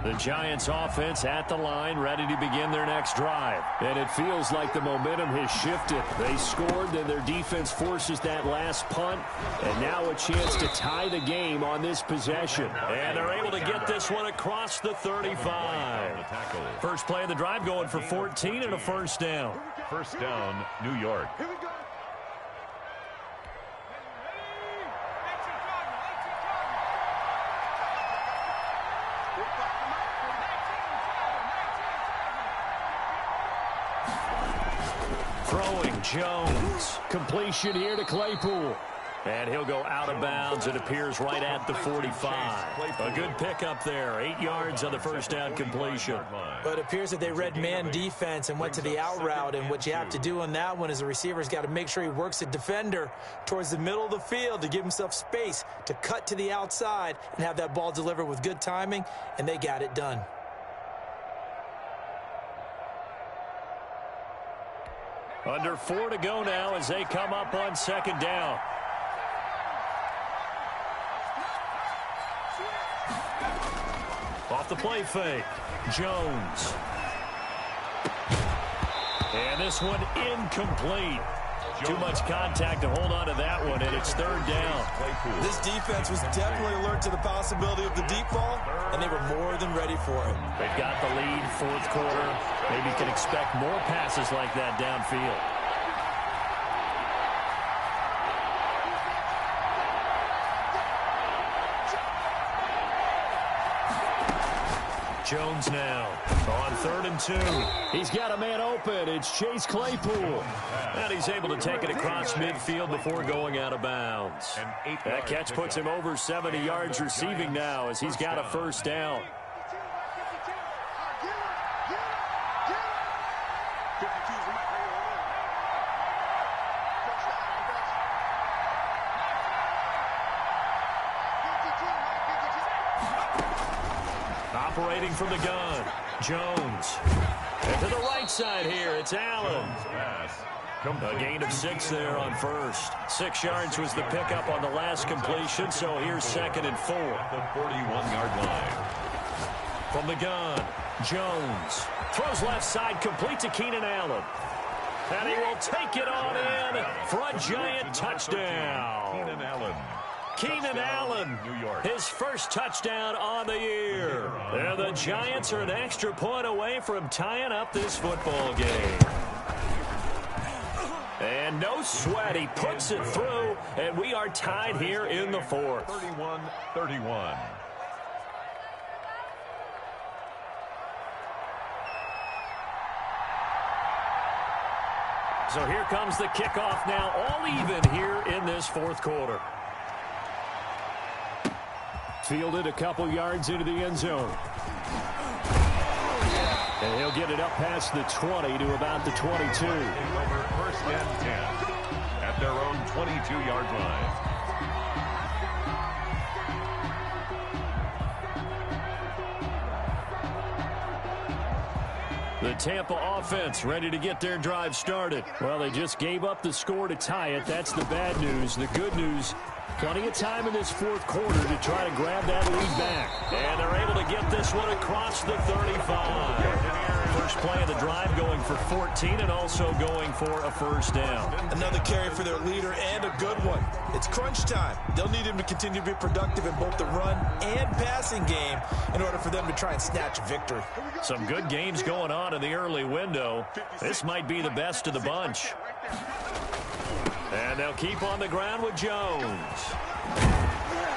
The Giants offense at the line, ready to begin their next drive. And it feels like the momentum has shifted. They scored, then their defense forces that last punt. And now a chance to tie the game on this possession. And they're able to get this one across the 35. First play of the drive going for 14 and a 1st down. 1st down, New York. Throwing Jones. Completion here to Claypool. And he'll go out of bounds. It appears right at the 45. A good pickup there. 8 yards on the 1st down completion. But it appears that they read man defense and went to the out route. And what you have to do on that one is the receiver's got to make sure he works the defender towards the middle of the field to give himself space to cut to the outside and have that ball delivered with good timing. And they got it done. Under 4 to go now as they come up on 2nd down. Off the play fake. Jones. And this one incomplete. Too much contact to hold on to that one, and it's 3rd down. This defense was definitely alert to the possibility of the deep ball, and they were more than ready for it. They've got the lead, 4th quarter. Maybe you can expect more passes like that downfield. Jones now on 3rd and 2. He's got a man open. It's Chase Claypool. And he's able to take it across midfield before going out of bounds. That catch puts him over 70 yards receiving now as he's got a 1st down. Operating from the gun, Jones. And to the right side here, it's Allen. A gain of 6 there on 1st. 6 yards was the pickup on the last completion, so here's 2nd and 4. The 41-yard line. From the gun, Jones. Throws left side, complete to Keenan Allen. And he will take it on in for a Giant touchdown. Keenan Allen, his first touchdown on the year. And the Giants are an extra point away from tying up this football game. And no sweat, he puts it through, and we are tied here in the fourth. 31-31. So here comes the kickoff now, all even here in this fourth quarter. Fielded a couple yards into the end zone. And he'll get it up past the 20 to about the 22. Over first and 10 at their own 22-yard line. The Tampa offense ready to get their drive started. Well, they just gave up the score to tie it. That's the bad news. The good news, plenty of time in this fourth quarter to try to grab that lead back. And they're able to get this one across the 35. First play of the drive going for 14 and also going for a first down. Another carry for their leader and a good one. It's crunch time. They'll need him to continue to be productive in both the run and passing game in order for them to try and snatch a victory. Some good games going on in the early window. This might be the best of the bunch. And they'll keep on the ground with Jones.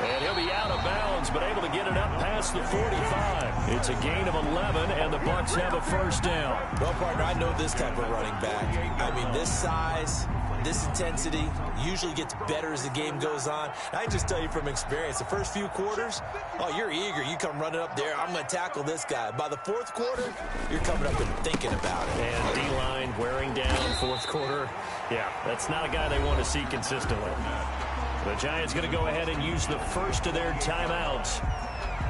And he'll be out of bounds, but able to get it up past the 45. It's a gain of 11, and the Bucs have a first down. Well, partner, I know this type of running back. I mean, this size, this intensity usually gets better as the game goes on. And I just tell you from experience, the first few quarters, oh, you're eager. You come running up there, I'm going to tackle this guy. By the fourth quarter, you're coming up and thinking about it. And D-line wearing down fourth quarter. Yeah, that's not a guy they want to see consistently. The Giants going to go ahead and use the first of their timeouts.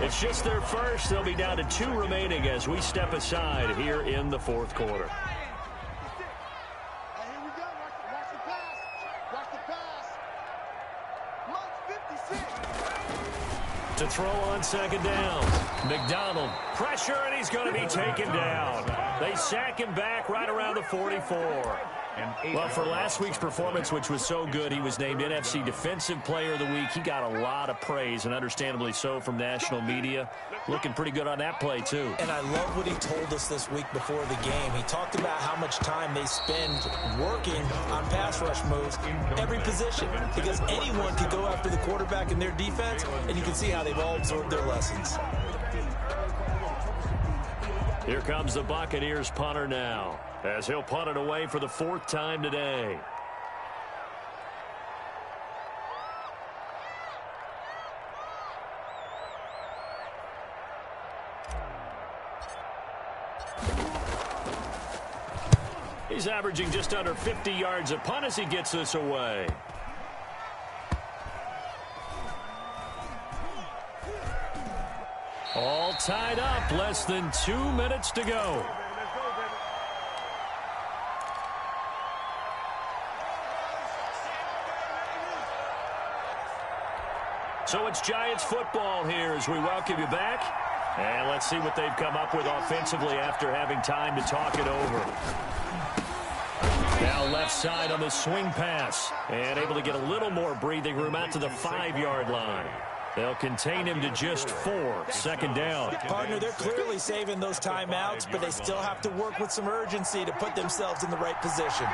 It's just their first. They'll be down to 2 remaining as we step aside here in the fourth quarter. Here we go. Watch the pass. Watch the pass. Month 56. To throw on second down. McDonald, pressure, and he's going to be taken down. They sack him back right around the 44. Well, for last week's performance, which was so good, he was named NFC Defensive Player of the Week. He got a lot of praise, and understandably so, from national media. Looking pretty good on that play, too. And I love what he told us this week before the game. He talked about how much time they spend working on pass rush moves, every position, because anyone could go after the quarterback in their defense, and you can see how they've all absorbed their lessons. Here comes the Buccaneers punter now, as he'll punt it away for the 4th time today. He's averaging just under 50 yards a punt as he gets this away. All tied up, less than 2 minutes to go. So it's Giants football here as we welcome you back. And let's see what they've come up with offensively after having time to talk it over. Now left side on the swing pass. And able to get a little more breathing room out to the 5-yard line. They'll contain him to just 4. Second down. Partner, they're clearly saving those timeouts, but they still have to work with some urgency to put themselves in the right position.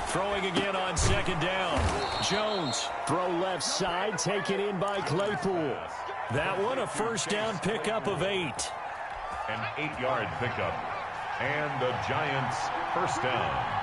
Throwing again on second down. Jones, throw left side, taken in by Claypool. That one, a first down pickup of 8. An 8-yard pickup. And the Giants first down.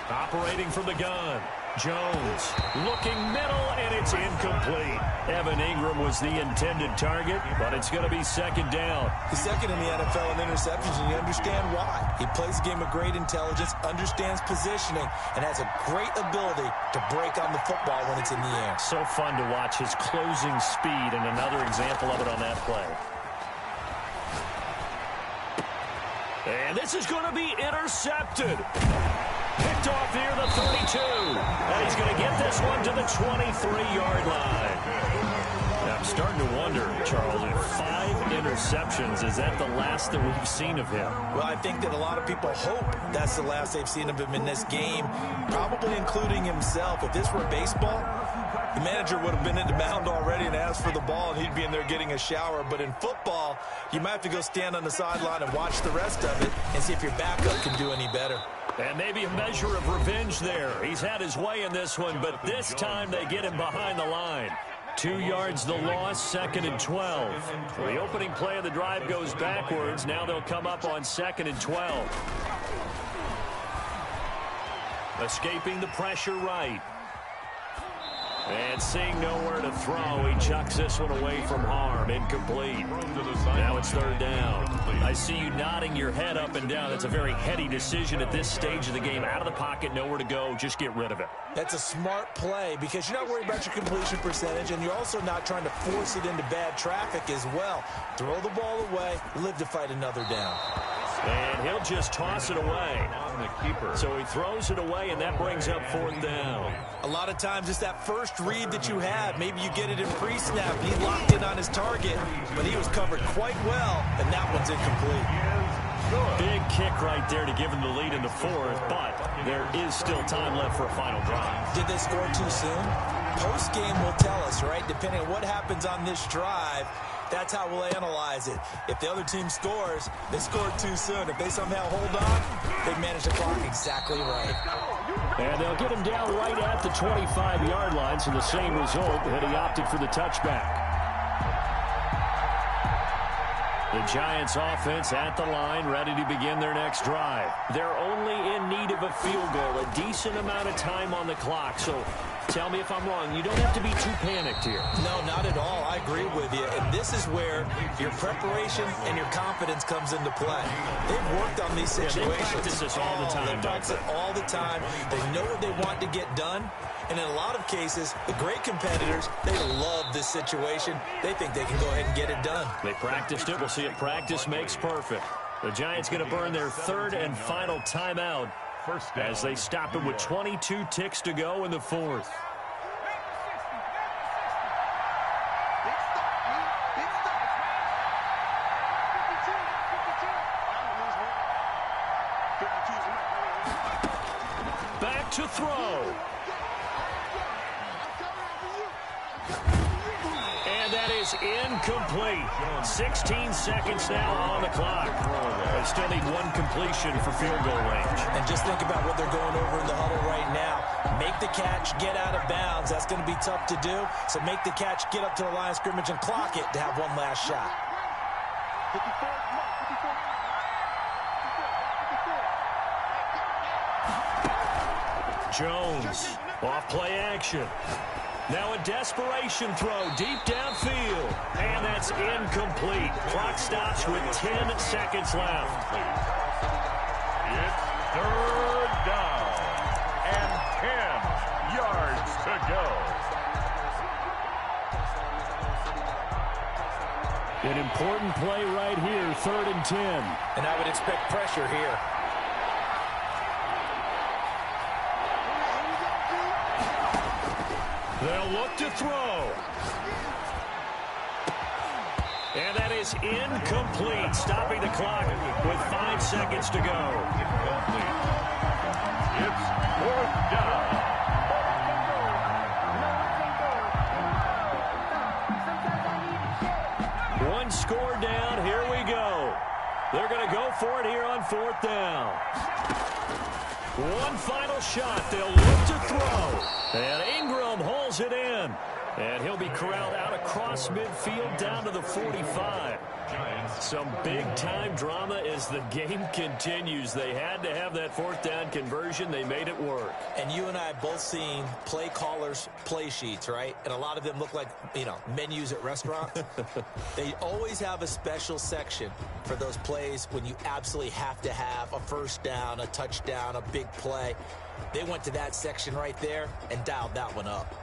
Operating from the gun. Jones looking middle, and it's incomplete. Evan Ingram was the intended target, but it's going to be second down. He's second in the NFL in interceptions, and you understand why. He plays a game of great intelligence, understands positioning, and has a great ability to break on the football when it's in the air. So fun to watch his closing speed, and another example of it on that play. And this is going to be intercepted. Picked off near the 32. And he's going to get this one to the 23-yard line. I'm starting to wonder, Charles, if 5 interceptions, is that the last that we've seen of him? Well, I think that a lot of people hope that's the last they've seen of him in this game, probably including himself. If this were baseball, the manager would have been in the mound already and asked for the ball, and he'd be in there getting a shower. But in football, you might have to go stand on the sideline and watch the rest of it and see if your backup can do any better. And maybe a measure of revenge there. He's had his way in this one, but this time they get him behind the line. 2 yards the loss, 2nd and 12. The opening play of the drive goes backwards. Now they'll come up on 2nd and 12. Escaping the pressure right. And seeing nowhere to throw, he chucks this one away from harm. Incomplete. Now it's 3rd down. I see you nodding your head up and down. That's a very heady decision at this stage of the game. Out of the pocket, nowhere to go. Just get rid of it. That's a smart play because you're not worried about your completion percentage, and you're also not trying to force it into bad traffic as well. Throw the ball away, live to fight another down. And he'll just toss it away. So he throws it away, and that brings up 4th down. A lot of times it's that first read that you have. Maybe you get it in pre-snap, and he locked in on his target, but he was covered quite well, and that one's incomplete. Big kick right there to give him the lead in the 4th, but there is still time left for a final drive. Did they score too soon? Post-game will tell us, right? Depending on what happens on this drive, that's how we'll analyze it. If the other team scores, they scored too soon. If they somehow hold on, they manage the clock exactly right. And they'll get him down right at the 25-yard line, so the same result, and he opted for the touchback. The Giants offense at the line, ready to begin their next drive. They're only in need of a field goal, a decent amount of time on the clock. So tell me if I'm wrong. You don't have to be too panicked here. No, not at all. I agree with you. And this is where your preparation and your confidence comes into play. They've worked on these situations. They practice this all the time. They practice it all the time. They know what they want to get done. And in a lot of cases, the great competitors, they love this situation. They think they can go ahead and get it done. They practiced it. We'll see if practice makes perfect. The Giants going to burn their 3rd and final timeout as they stop it with 22 ticks to go in the 4th. Back to throw. And that is incomplete. 16 seconds now on the clock. They still need 1 completion for field goal range. And just think about what they're going over in the huddle right now. Make the catch, get out of bounds. That's going to be tough to do. So make the catch, get up to the line of scrimmage, and clock it to have one last shot. Jones, off play action. Now a desperation throw deep downfield. And that's incomplete. Clock stops with 10 seconds left. It's 3rd down and 10 yards to go. An important play right here, 3rd and 10. And I would expect pressure here. They'll look to throw. And that is incomplete, stopping the clock with 5 seconds to go. It's 4th down. One score down. Here we go. They're going to go for it here on 4th down. One final shot. They'll look to throw. And Ingram holds it in. And he'll be corralled out across midfield down to the 45. Some big-time drama as the game continues. They had to have that 4th down conversion. They made it work. And you and I have both seen play callers' play sheets, right? And a lot of them look like, menus at restaurants. They always have a special section for those plays when you absolutely have to have a 1st down, a touchdown, a big play. They went to that section right there and dialed that one up.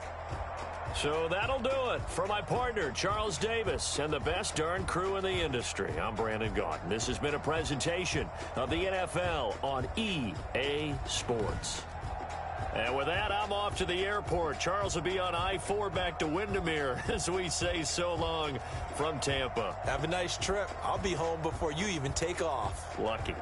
So that'll do it for my partner, Charles Davis, and the best darn crew in the industry. I'm Brandon Gaudin. This has been a presentation of the NFL on EA Sports. And with that, I'm off to the airport. Charles will be on I-4 back to Windermere as we say so long from Tampa. Have a nice trip. I'll be home before you even take off. Lucky.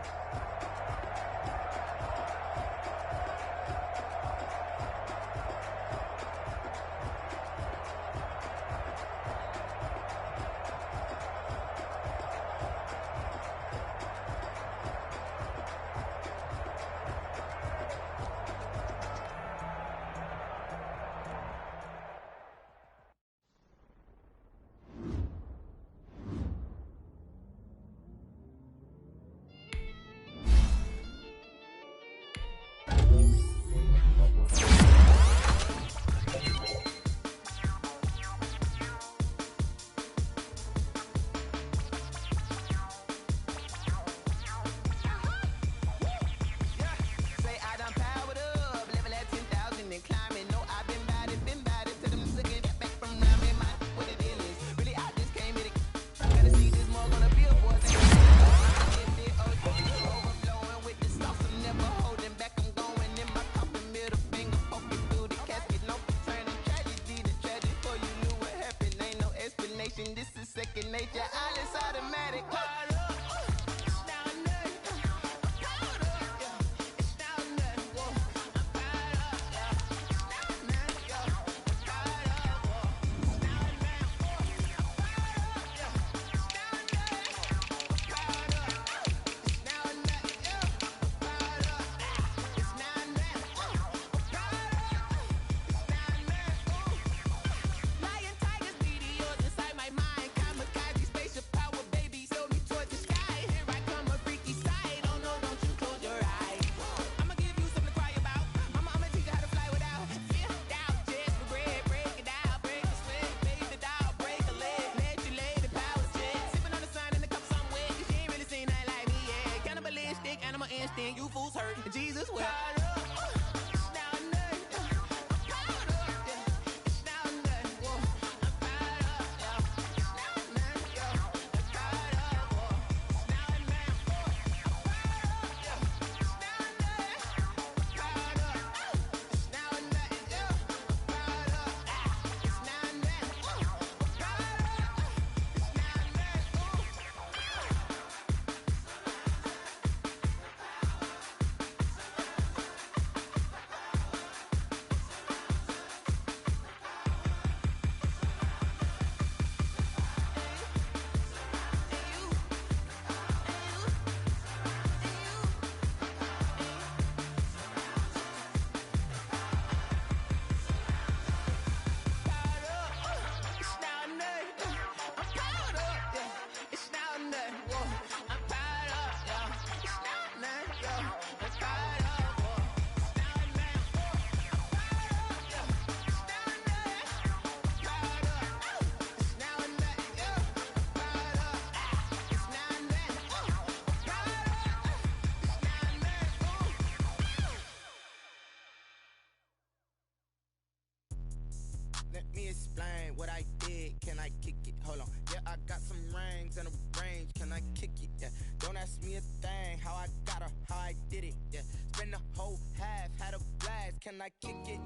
Let me explain what I did. Can I kick it? Hold on. Yeah, I got some rings and a range. Can I kick it? Yeah. Don't ask me a thing. How I got her, how I did it. Yeah. Spend the whole half, had a blast. Can I kick it?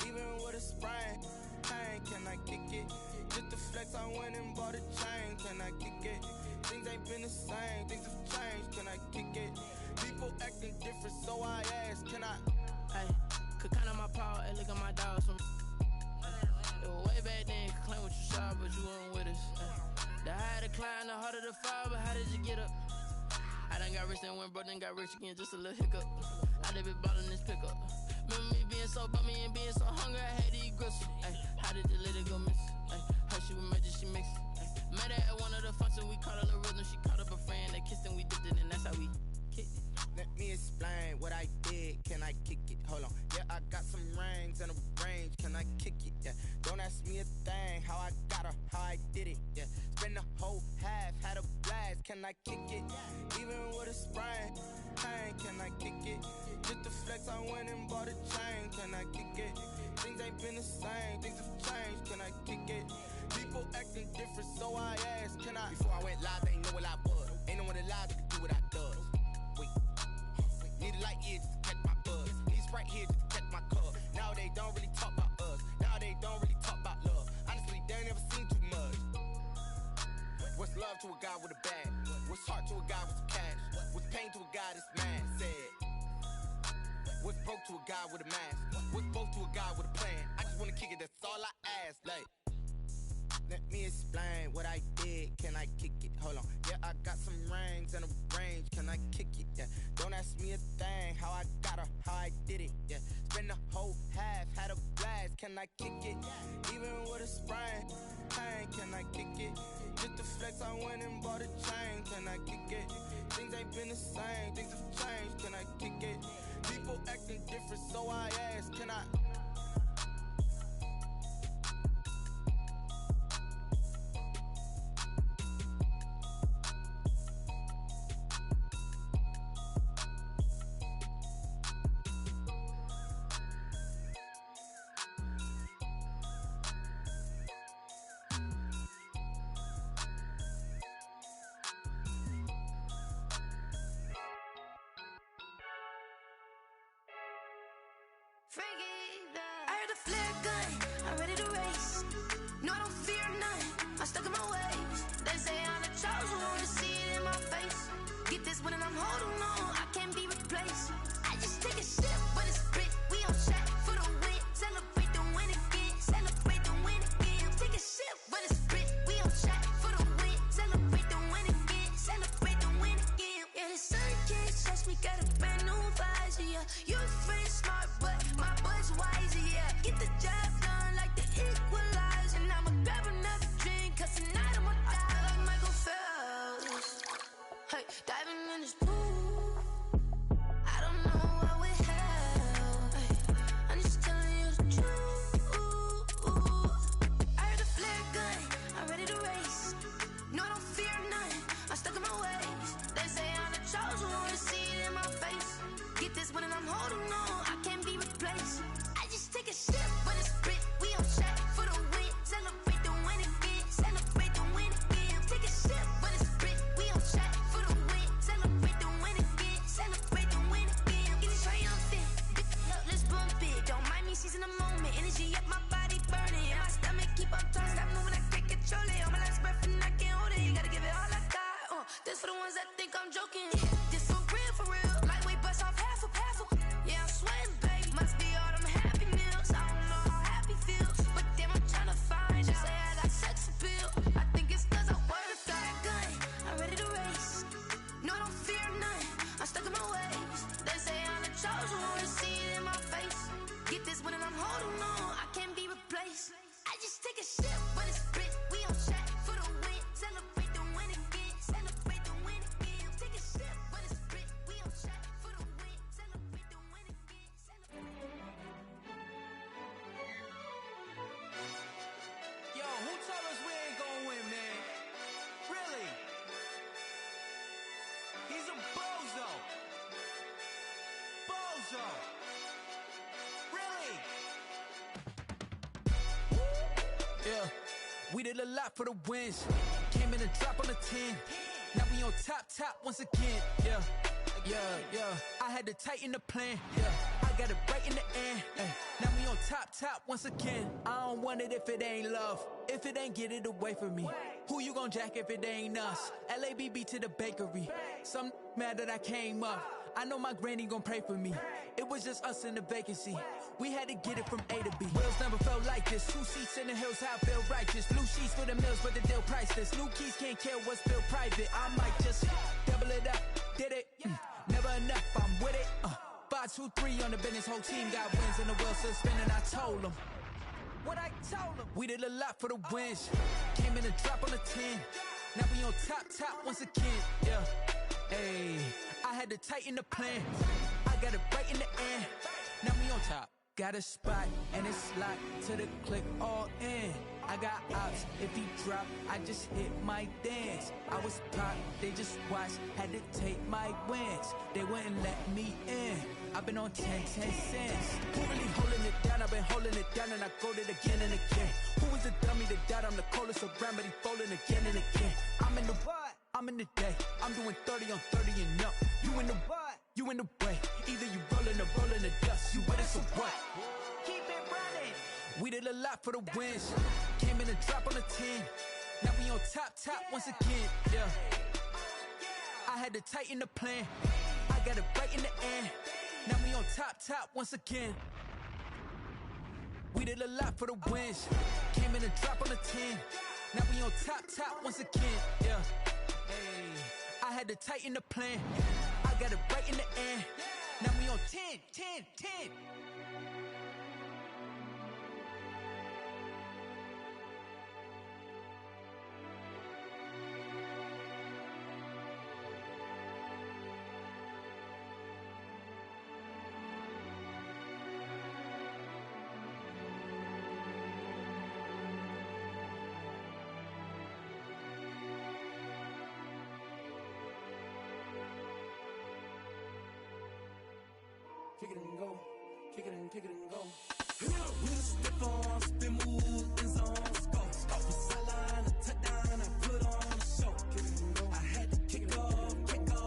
Even with a sprain. Pain, can I kick it? Just to flex, I went and bought a chain. Can I kick it? Things ain't been the same. Things have changed. Can I kick it? People acting different, so I ask. Can I? Hey, could count on my power and look at my dogs from. It was way back then, could claim what you saw, but you weren't with us. The higher the climb, the harder the fall, but how did you get up? I done got rich and went broke, then got rich again, just a little hiccup. I done been ballin' this pickup. Remember me being so bummy and being so hungry, I had to eat gristle. Ay, how did the lady go miss? Ay, her she was magic, she mixed. Met her at one of the functions, we caught her little rhythm, she caught up a friend, they kissed and we dipped it, and that's how we kicked it. Let me explain what I did. Can I kick it? Hold on. Yeah, I got some rings and a range. Can I kick it? Yeah. Don't ask me a thing. How I got her, how I did it. Yeah. Spend the whole half, had a blast. Can I kick it? Even with a sprain. Pain, can I kick it? Just to flex, I went and bought a chain. Can I kick it? Things ain't been the same. Things have changed. Can I kick it? People acting different, so I asked. Can I? Before I went live, they ain't know what I was. Ain't no one alive that could do what I does. Need a light here just to catch my buzz. Need Sprite here just to catch my cuz. guy this man said. What's broke to a guy with a mask? What's broke to a guy with a plan? I just wanna kick it, that's all I ask. Like, let me explain what I did. Can I kick it? Hold on. Yeah, I got some rings and a range. Can I kick it? Yeah. Don't ask me a thing. How I got her, how I did it. Yeah. Spend the whole half, had a blast. Can I kick it? Even with a sprain. Pain, can I kick it? Just to flex, I went and bought a chain. Can I kick it? Things ain't been the same. Things have changed. Can I kick it? People acting different, so I ask. Can I? I heard a flare gun, I'm ready to race. No, I don't fear none, I'm stuck in my ways. They say I'm the chosen one, see it in my face. Get this one and I'm holding on, I can't be replaced. I just take a sip, but it's split, we on track for the win. Celebrate the win again, celebrate the win again. Take a sip, but it's split, we on track for the win. Celebrate the win again, celebrate the win again. Yeah, the sun can't touch me, got a brand new visor, yeah. Your friend smart, but my bud's wiser, yeah. Get the job done like the equalizer. And I'ma grab another drink, cause tonight I'ma die like Michael Phelps. Hey, diving in this pool, I don't know what we have. Hey, I'm just telling you the truth. I heard a flare gun, I'm ready to race. No, I don't fear none, I'm stuck in my ways. They say I'm the chosen one, see it in my face. Get this one and I'm holding on, I can't be replaced. I just take a sip, but it's split, we on track for the win. Celebrate the win again, celebrate the win again. Take a sip, but it's split, we on track for the win. Celebrate the win again, celebrate the win again. Get it triumphant, up, let's bump it. Don't mind me seizing the moment, energy up, my body burning. And my stomach keep on turning, stop moving, I can't control it. On my last breath and I can't hold it, you gotta give it all I got. This for the ones that think I'm joking. This for real, lightweight bust off half a. Yeah, I'm sweating, babe, must be all them happy meals. I don't know how happy feels, but damn, I'm tryna find out. Say I got sex appeal, I think it's cause I wear a fire gun. I'm ready to race, no, I don't fear none, I'm stuck in my ways. They say I'm the chosen one, see it in my face. Get this one and I'm holding on, I can't be replaced. I just take a sip, but it's split, we on track for the win. Celebrate the win again, celebrate the win again. Take a sip, but it's split, we on track for the win. Celebrate the win again, Yo, who told us we ain't gonna win, man? Really? He's a bozo. Bozo. Really? Yeah, we did a lot for the wins. Came in a drop on the 10. Now we on top once again. Yeah. I had to tighten the plan. Yeah, I got it right in the end. Now we on top once again. I don't want it if it ain't love. If it ain't, get it away from me. Who you gon' jack if it ain't us? LABB to the bakery. Some mad that I came up. I know my granny gon' pray for me. It was just us in the vacancy. We had to get it from A to B. Wheels never felt like this. 2 seats in the hills, how I feel righteous. Blue sheets for the mills, but the deal priceless. New keys can't kill what's still private. I might just double it up. Did it? Never enough, I'm with it. 5, 2, 3 on the business. Whole team got wins and the wheels still spinning. I told them what I told them. We did a lot for the wins. Came in a drop on the 10. Now we on top once again. Yeah. Hey, I had to tighten the plan. I got it right in the end. Now we on top. Got a spot and it's locked to the click all in. I got ops, if he drop, I just hit my dance. I was pop, they just watched, had to take my wins. They wouldn't let me in. I've been on 10 cents. Who really holding it down? I've been holding it down and I go it again and again. Who was the dummy that died? I'm the coldest around, but he folding again and again. I'm in the what? I'm in the day. I'm doing 30 on 30 and up. You in the what? You in the way. Either you rolling or rolling the dust. You with us or what? Keep it running. We did a lot for the wins. Came in a drop on the 10. Now we on top once again. Yeah. I had to tighten the plan. I I got it right in the end. Now we on top once again. We did a lot for the wins. Came in and dropped on the 10. Now we on top once again. Yeah. Hey, I had to tighten the plan. I got it right in the end. Now we on 10. Kick it and go, kick it and go. With a stiff arm, spin move, in zone, go. Off the sideline, a touchdown, I put on a show. Kick it and go. I had to kick off and go.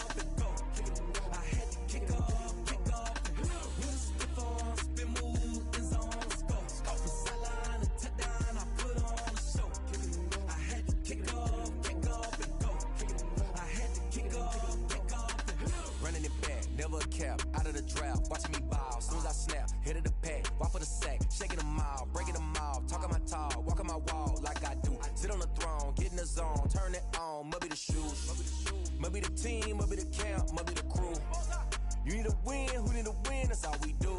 Kick it and go. I had to kick off and go. With a stiff arm, spin move, in zone, go. Off the sideline, a touchdown, I put on a show. Kick it and go. I had to kick off and go. Kick it and go. I had to kick off and go. Running it back, never a cap, out of the drought, watching me ball, soon as I snap, hit of the pack, walk for the sack, shaking them all, breaking them all, talking my talk, walking my wall like I do, sit on the throne, get in the zone, turn it on, must be the shoes, must be the team, must be the camp, must be the crew, you need a win, who need a win, that's all we do,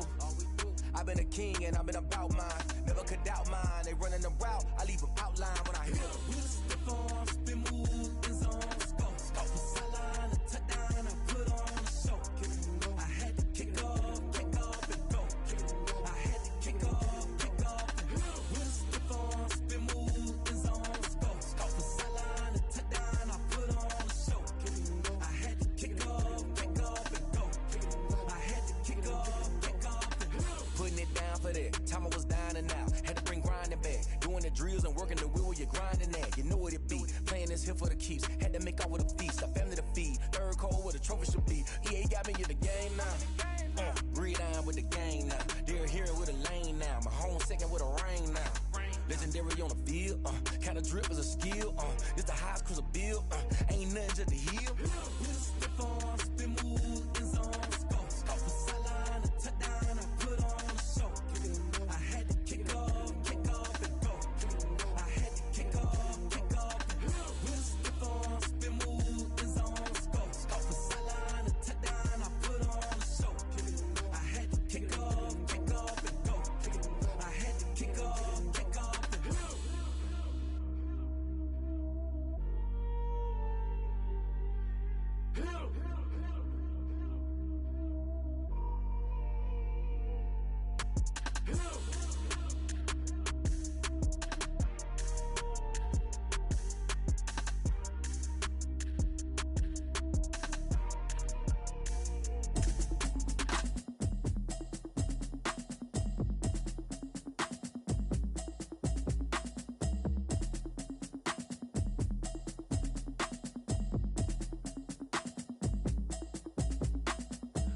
I've been a king and I've been about mine, never could doubt mine, they running the route, I leave them outline when I hit them. With a stiff arm, spin move, in zone, go. Off the sideline, a touchdown, I put on a show. Kick it and go. I had to kick off and go. Kick it and go. I had to kick off and go. With a stiff arm, spin move, in zone, go. Off the sideline, a touchdown, I put on a show. Kick it and go. I had to kick off and go. Kick it and go. I had to kick off and go. Putting it down for that, time I was down and out, had to bring grinding back, doing the drills and working the wheel where you're grinding at, you know what it be, playing this here for the keeps, had to make out with a feast, a family to feed, third cold where the trophy should be, EA got me in the game now, Gridiron with the gang now, they're hearing with a lane now, my home second with a rain now, legendary on the field, kind of drip is a skill, it's the highest cruiser bill, ain't nothing just to heal. With a stiff arm, spin move, in zone, go. Off the sideline, a touchdown, I put on a show. Kick it and go. I had to kick off and go. Kick it and go. I had to kick off and go. With a stiff arm, spin move, in zone, go. Off the sideline, a touchdown, I put on a show. Kick it and go. I had to kick off and go. Kick it and go. I had to kick off and go.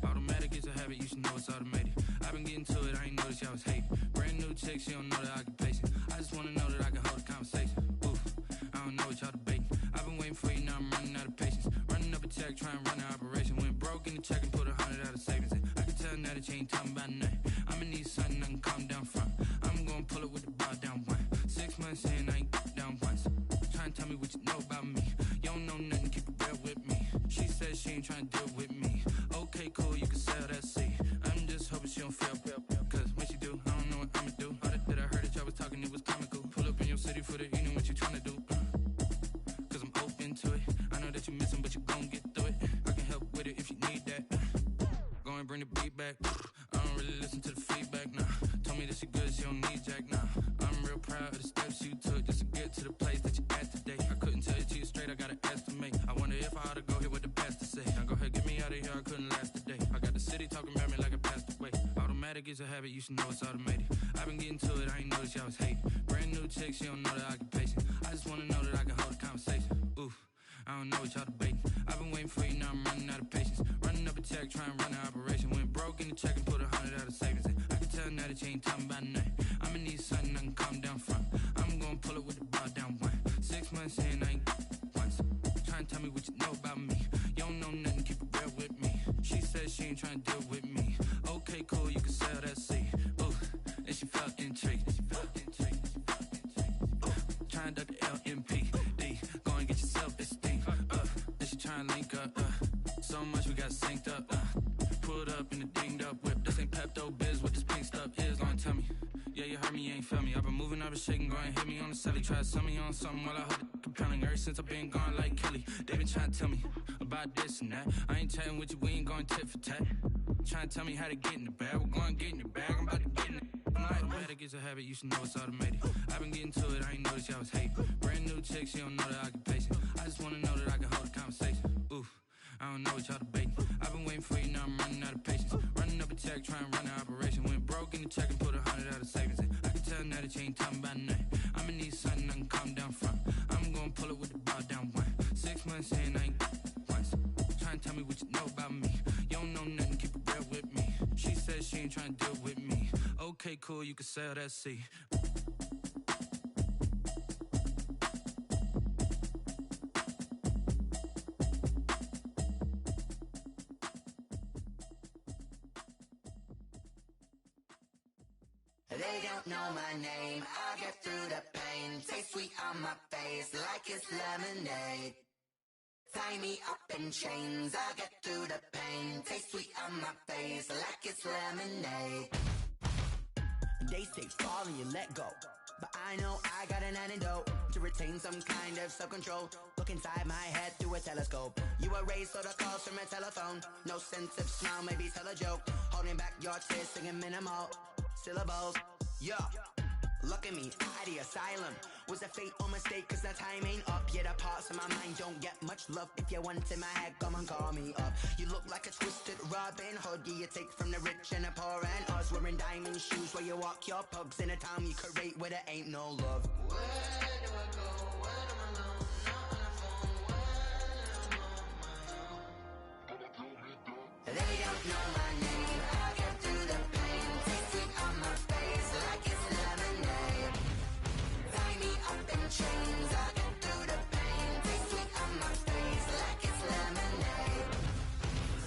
Automatic is a habit, you should know it's automated. I've been getting to it, I ain't noticed y'all was hating. Brand new chick, she don't know the occupation. I just wanna know that I can hold a conversation. Oof, I don't know what y'all debating. I've been waiting for you, now I'm running out of patience. Running up a check, trying to run an operation. Went broke in the check and put 100 out of savings in. I can tell now that you ain't talking about nothing. I'ma need something I can calm down from. I'm gonna pull it with the bar down one. 6 months in, I ain't down once. Trying to tell me what you know about me. You don't know nothing, keep it real with me. She said she ain't trying to deal with me. Okay, cool, you can sell that seat. I'm just hoping she don't fail. Cause when she do, I don't know what I'ma do. All that I heard that y'all was talking, it was comical. Pull up in your city for the evening, what you tryna do? Cause I'm open to it. I know that you missing, but you gon' get through it. I can help with it if you need that. Go and bring the beat back. I don't really listen to the feedback, nah. Told me that she good, she don't need jack, nah. I'm real proud of the steps you took just to get to the place that you at today. I couldn't tell it to you straight, I gotta estimate. I wonder if I ought to go here with the pastor say. Now go ahead, get me out of here, I couldn't last a day. I got the city talking about me like I passed away. Automatic is a habit, you should know it's automated. I've been getting to it, I ain't noticed y'all was hating. Brand new chick, she don't know the occupation. I just wanna know that I can hold a conversation. Oof, I don't know what y'all debating. I've been waiting for you, now I'm running out of patience. Running up a check, trying to run an operation. Went broke in the check and put 100 out of savings in. I can tell now that you ain't talking about nothing. I'ma need something I can calm down from. I'm gonna pull it with the bar down one. 6 months in, I ain't once. Trying to tell me what you know about me. You don't know nothing, keep it real with me. She said ain't trying to deal with me. Okay, cool, you can sell that seed. Ooh, and she felt intrigued. Trying to duck the LMPD. Go and get your self-esteem. And she trying to link up. So much we got synced up. Pulled up in the dinged up whip. This ain't Pepto-Biz, what this pink stuff is. Long tell me. Yeah, you heard me, you ain't felt me. I've been moving, I've been shaking, go and hit me on the celly. Try to sell me on something while I heard it compelling. Ever since I've been gone like Kelly, they been trying to tell me about this and that. I ain't chatting with you, we ain't going tit for tat. Trying to tell me how to get in the bag. We're going to get in your bag, I'm about to get in it. I'm like, automatic is a habit, you should know it's automated. I've been getting to it, I ain't noticed y'all was hating. Brand new chick, she don't know that I can pace it. I just wanna know that I can hold a conversation. Oof, I don't know what y'all debating. I've been waiting for you, now I'm running out of patience. Running up a check, trying to run an operation. Went broke in the check and put 100 out of savings in. I can tell now that you ain't talking about nothing. I'ma need something I can calm down from. I'm gonna pull it with the ball down one. 6 months in, I ain't once. Trying to tell me what you know about me. You don't know nothing, keep it real with me. She said she ain't trying to deal with me. Okay, cool, you can sell that seed. They don't know my name, I get through the pain. Taste sweet on my face like it's lemonade. Tie me up in chains, I get through the pain. Taste sweet on my face like it's lemonade. They say fall and you let go, but I know I got an antidote to retain some kind of self-control. Look inside my head through a telescope. You erase all the calls from a telephone. No sense of smile, maybe tell a joke. Holding back your tears, singing minimal syllables. Yeah, look at me, at the asylum. Was a fate or mistake, cause the time ain't up. Yet the parts of my mind don't get much love. If you want in my head, come and call me up. You look like a twisted Robin Hood. Yeah, you take from the rich and the poor and us. Wearing diamond shoes where you walk your pugs. In a town you create where there ain't no love. Where do I go? When am I alone? Not on the phone. When I'm on my own. They don't know my name. I get through the pain. Taste sweet on my face like it's lemonade. Tie me up in chains. I get through the pain. Taste sweet on my face like it's lemonade.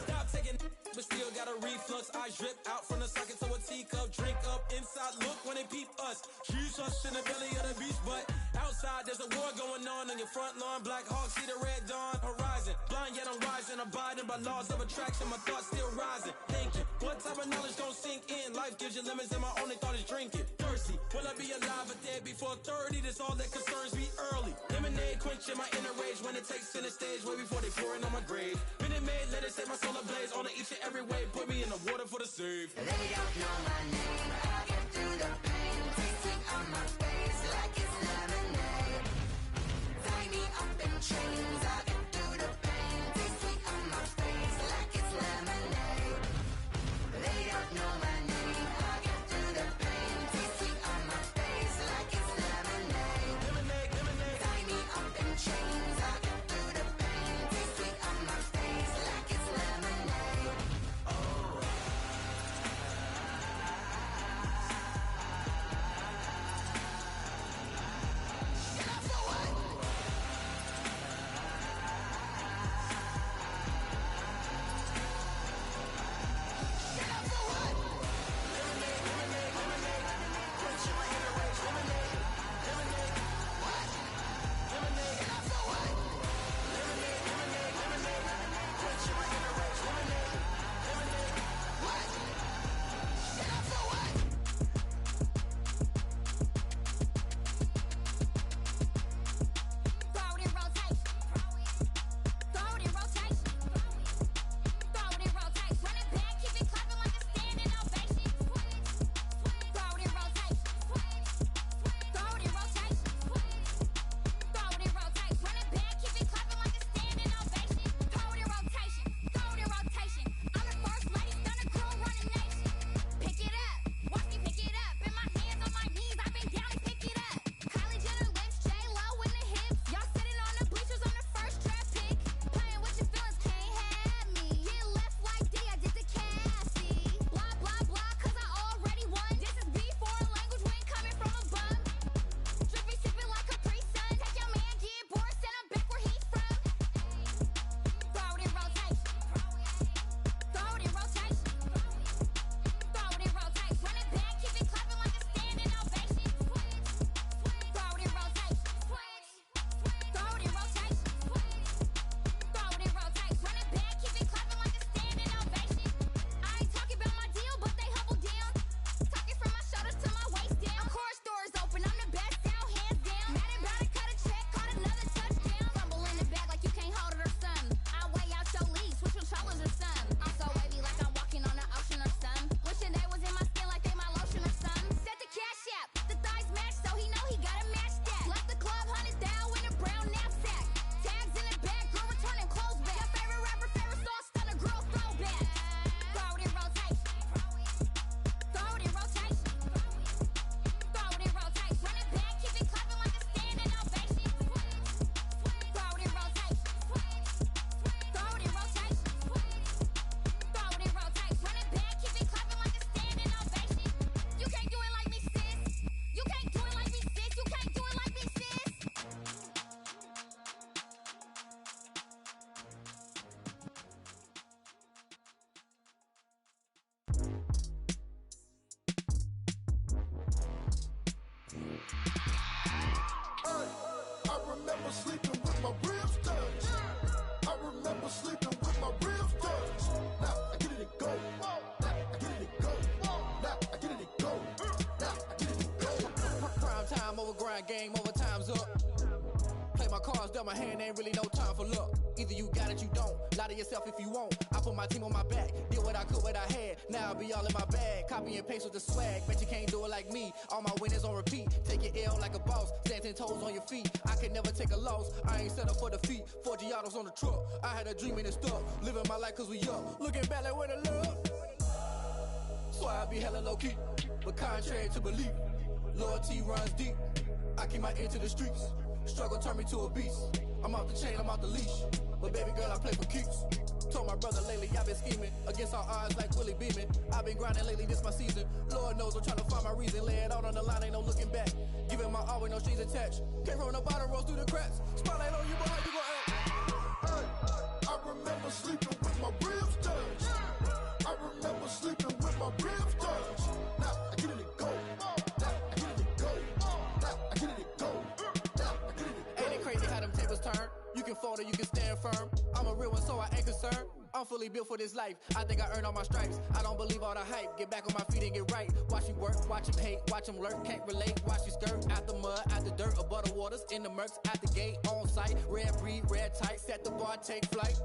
Stop taking but still got a reflux. I drip out from the socket to a teacup. Drink up inside, look when they peep us. She's us in the belly of the beast, but outside there's a war going on your front lawn. Black Hawk, see the red dawn horizon. Blind yet I'm rising, abiding by laws of attraction. My thoughts still rising. Thinking, what type of knowledge gon' sink in? Life gives you limits and my only thought is drinking. Thirsty, will I be alive or dead before 30? That's all that concerns me early. Lemonade quenching my inner rage when it takes center stage way before they pour it on my grave. Minute Maid, let it set my soul ablaze on each and every way. Put me in the water for the save. They don't know my name. I get through the pain. Taste sweet on my face like it's lemonade. Tie me up in chains. I get through the pain. Taste sweet on my face like it's lemonade. They don't know my name. I get through the pain. Taste sweet on my face like it's lemonade. Lemonade, lemonade. Tie me up in chains. I get through the pain. Taste sweet on my face like it's lemonade. Oh. sleeping with my ribs touched. Now I get it and go. Now I get it and go. Now I get it and go. Now I get it and go. Prime time over grind game, over time's up. Play my cards dealt my hand, ain't really no time for luck. Either you got it, you don't. Lie to yourself if you won't. I put my team on my back, did what I could, what I had. Now I'll be all in my bag, copy and paste with the swag. Bet you can't do it like me. All my winners on repeat. Take your L like a boss, stand 10 toes on your feet. I can never take a loss. I ain't set up for defeat. 4 Giottos on the truck. I had a dream and it stuck. Living my life cause we up. Looking back like where the love. So I be hella low key, but contrary to belief, loyalty runs deep. I keep my ear to the streets. Struggle turned me to a beast. I'm off the chain, I'm off the leash. But baby girl, I play for keeps. Told my brother lately, I've been scheming against all odds like Willie Beeman. I've been grinding lately, this my season. Lord knows I'm trying to find my reason. Lay it out on the line, ain't no looking back. Giving my all with no strings attached. Came from the bottom, rose through the cracks. Spotlight on you, boy, how you gon' act? Hey, I remember sleeping with my ribs touched. I remember sleeping with my ribs touched. Now I get it and go. Now I get it and go. Now I get it and go. Now I get it and go. Ain't it crazy how them tables turn? You can fold or you can stand firm. I'm a real one, so I ain't concerned. I'm fully built for this life. I think I earned all my stripes. I don't believe all the hype. Get back on my feet and get right. Watch you work, watch him hate, watch him lurk. Can't relate, watch you skirt. Out the mud, out the dirt, above the waters, in the murks, out the gate, on site. Red breed, red tight, set the bar, take flight.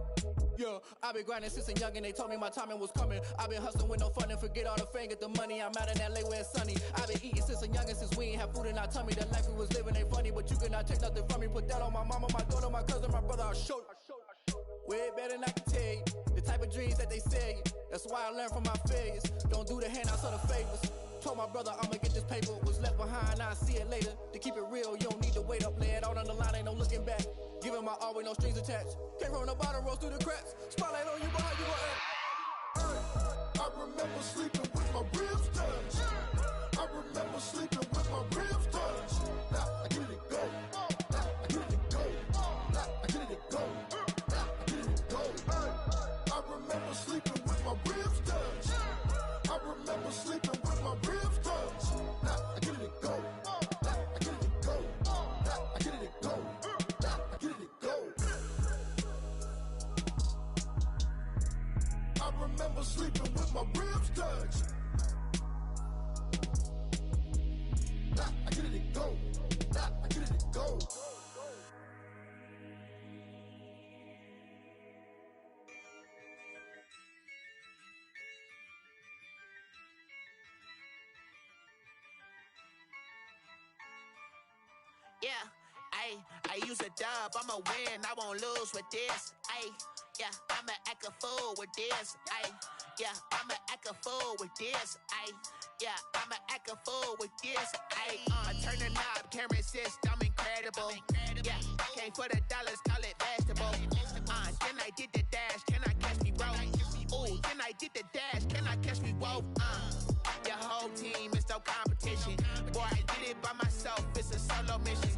Yeah, I been grinding since a young and they told me my timing was coming. I been hustling with no fun and forget all the fame, get the money. I'm out in LA where it's sunny. I been eating since a young and since we ain't have food in our tummy. The life we was living ain't funny, but you cannot take nothing from me. Put that on my mama, my daughter, my cousin, my brother, I'll show you. Way better than I can tell you. The type of dreams that they sell you. That's why I learned from my failures. Don't do the handouts or the favors. Told my brother I'ma get this paper. Was left behind, I'll see it later. To keep it real, you don't need to wait up. Lay it out on the line, ain't no looking back. Giving my all with no strings attached. Came from the bottom, rose through the cracks. Spotlight on you, boy, how you gon' act? I remember sleeping with my ribs touched. I remember sleeping with my ribs touched. Now I get it and go. Now I get it and go. Now I get it and go. Now I get it and go. I remember sleeping with my ribs touched. I remember sleeping with my ribs touched. Now I get it and go. Now I get it and go. Now I get it and go. Now I get it and go. I remember sleeping with my ribs touched. Now I get it and go. Now I get it and go. Yeah, I use a dub, I'ma win, I won't lose with this. Yeah, I'ma act a fool with this. Yeah, I'ma act a fool with this. Yeah, I'ma act a fool with this. I turn the knob, can't resist, I'm incredible. Yeah, came for the dollars, call it vegetable. Then I did the dash, can I catch me, bro? Ooh, then I did the dash, can I catch me, whoa? Your whole team is no competition. Boy, I did it by myself, it's a solo mission.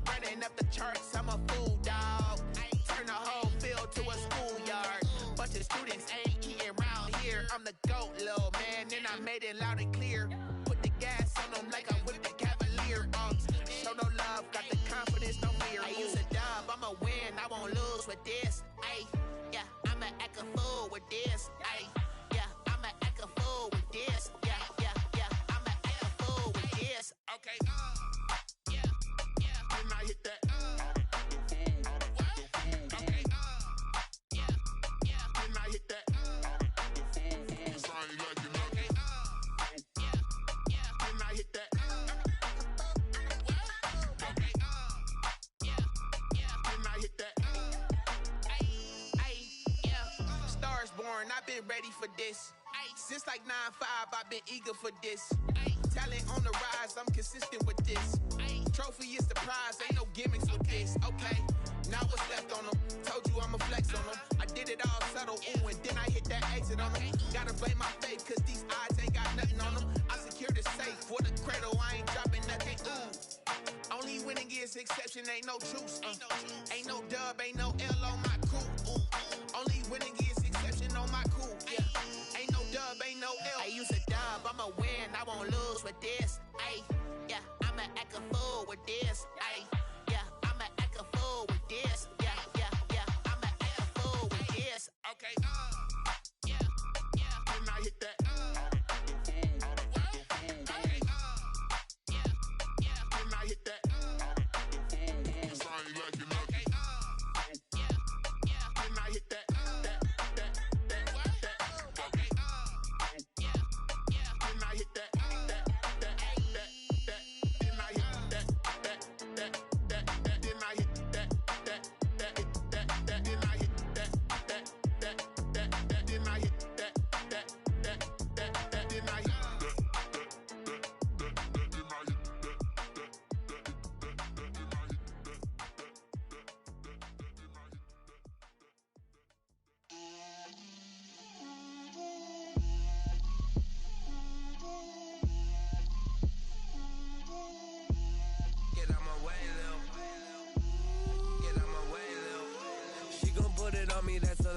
Running up the charts, I'm a fool, dog. Turn the whole field to a schoolyard. Bunch of students ain't eating round here. I'm the GOAT, little man, and I made it loud and clear. Put the gas on them like I'm with the Cavalier. Show no love, got the confidence, no fear. I use a dub, I'ma win, I won't lose with this. Yeah, I'ma act a fool with this. Yeah, I'ma act a fool with this. Yeah, I'ma act a fool with this. Okay, yeah, when I hit that. Okay, yeah, when I hit that. When I hit that. Okay, when I hit that. Yeah, stars born, I've been ready for this. Since like 9-5, I've been eager for this. Talent on the rise, I'm consistent with this. Trophy is the prize, ain't no gimmicks with this. Okay, now what's left on them? Told you I'ma flex on them. I did it all subtle, ooh, and then I hit that exit on them. Gotta blame my faith, cause these odds ain't got nothing on them. I secured the safe for the cradle, I ain't dropping nothing, ooh. Only winning is exception, ain't no truce. Ain't no dub, ain't no L on my crew. Only winning is exception on my crew. Yeah, ain't no dub, ain't no L. I use a dub, I'ma win, I won't lose with this. Yeah, I'ma act a fool with this. Yeah, I'ma act a fool with this. Yeah, I'ma act a fool with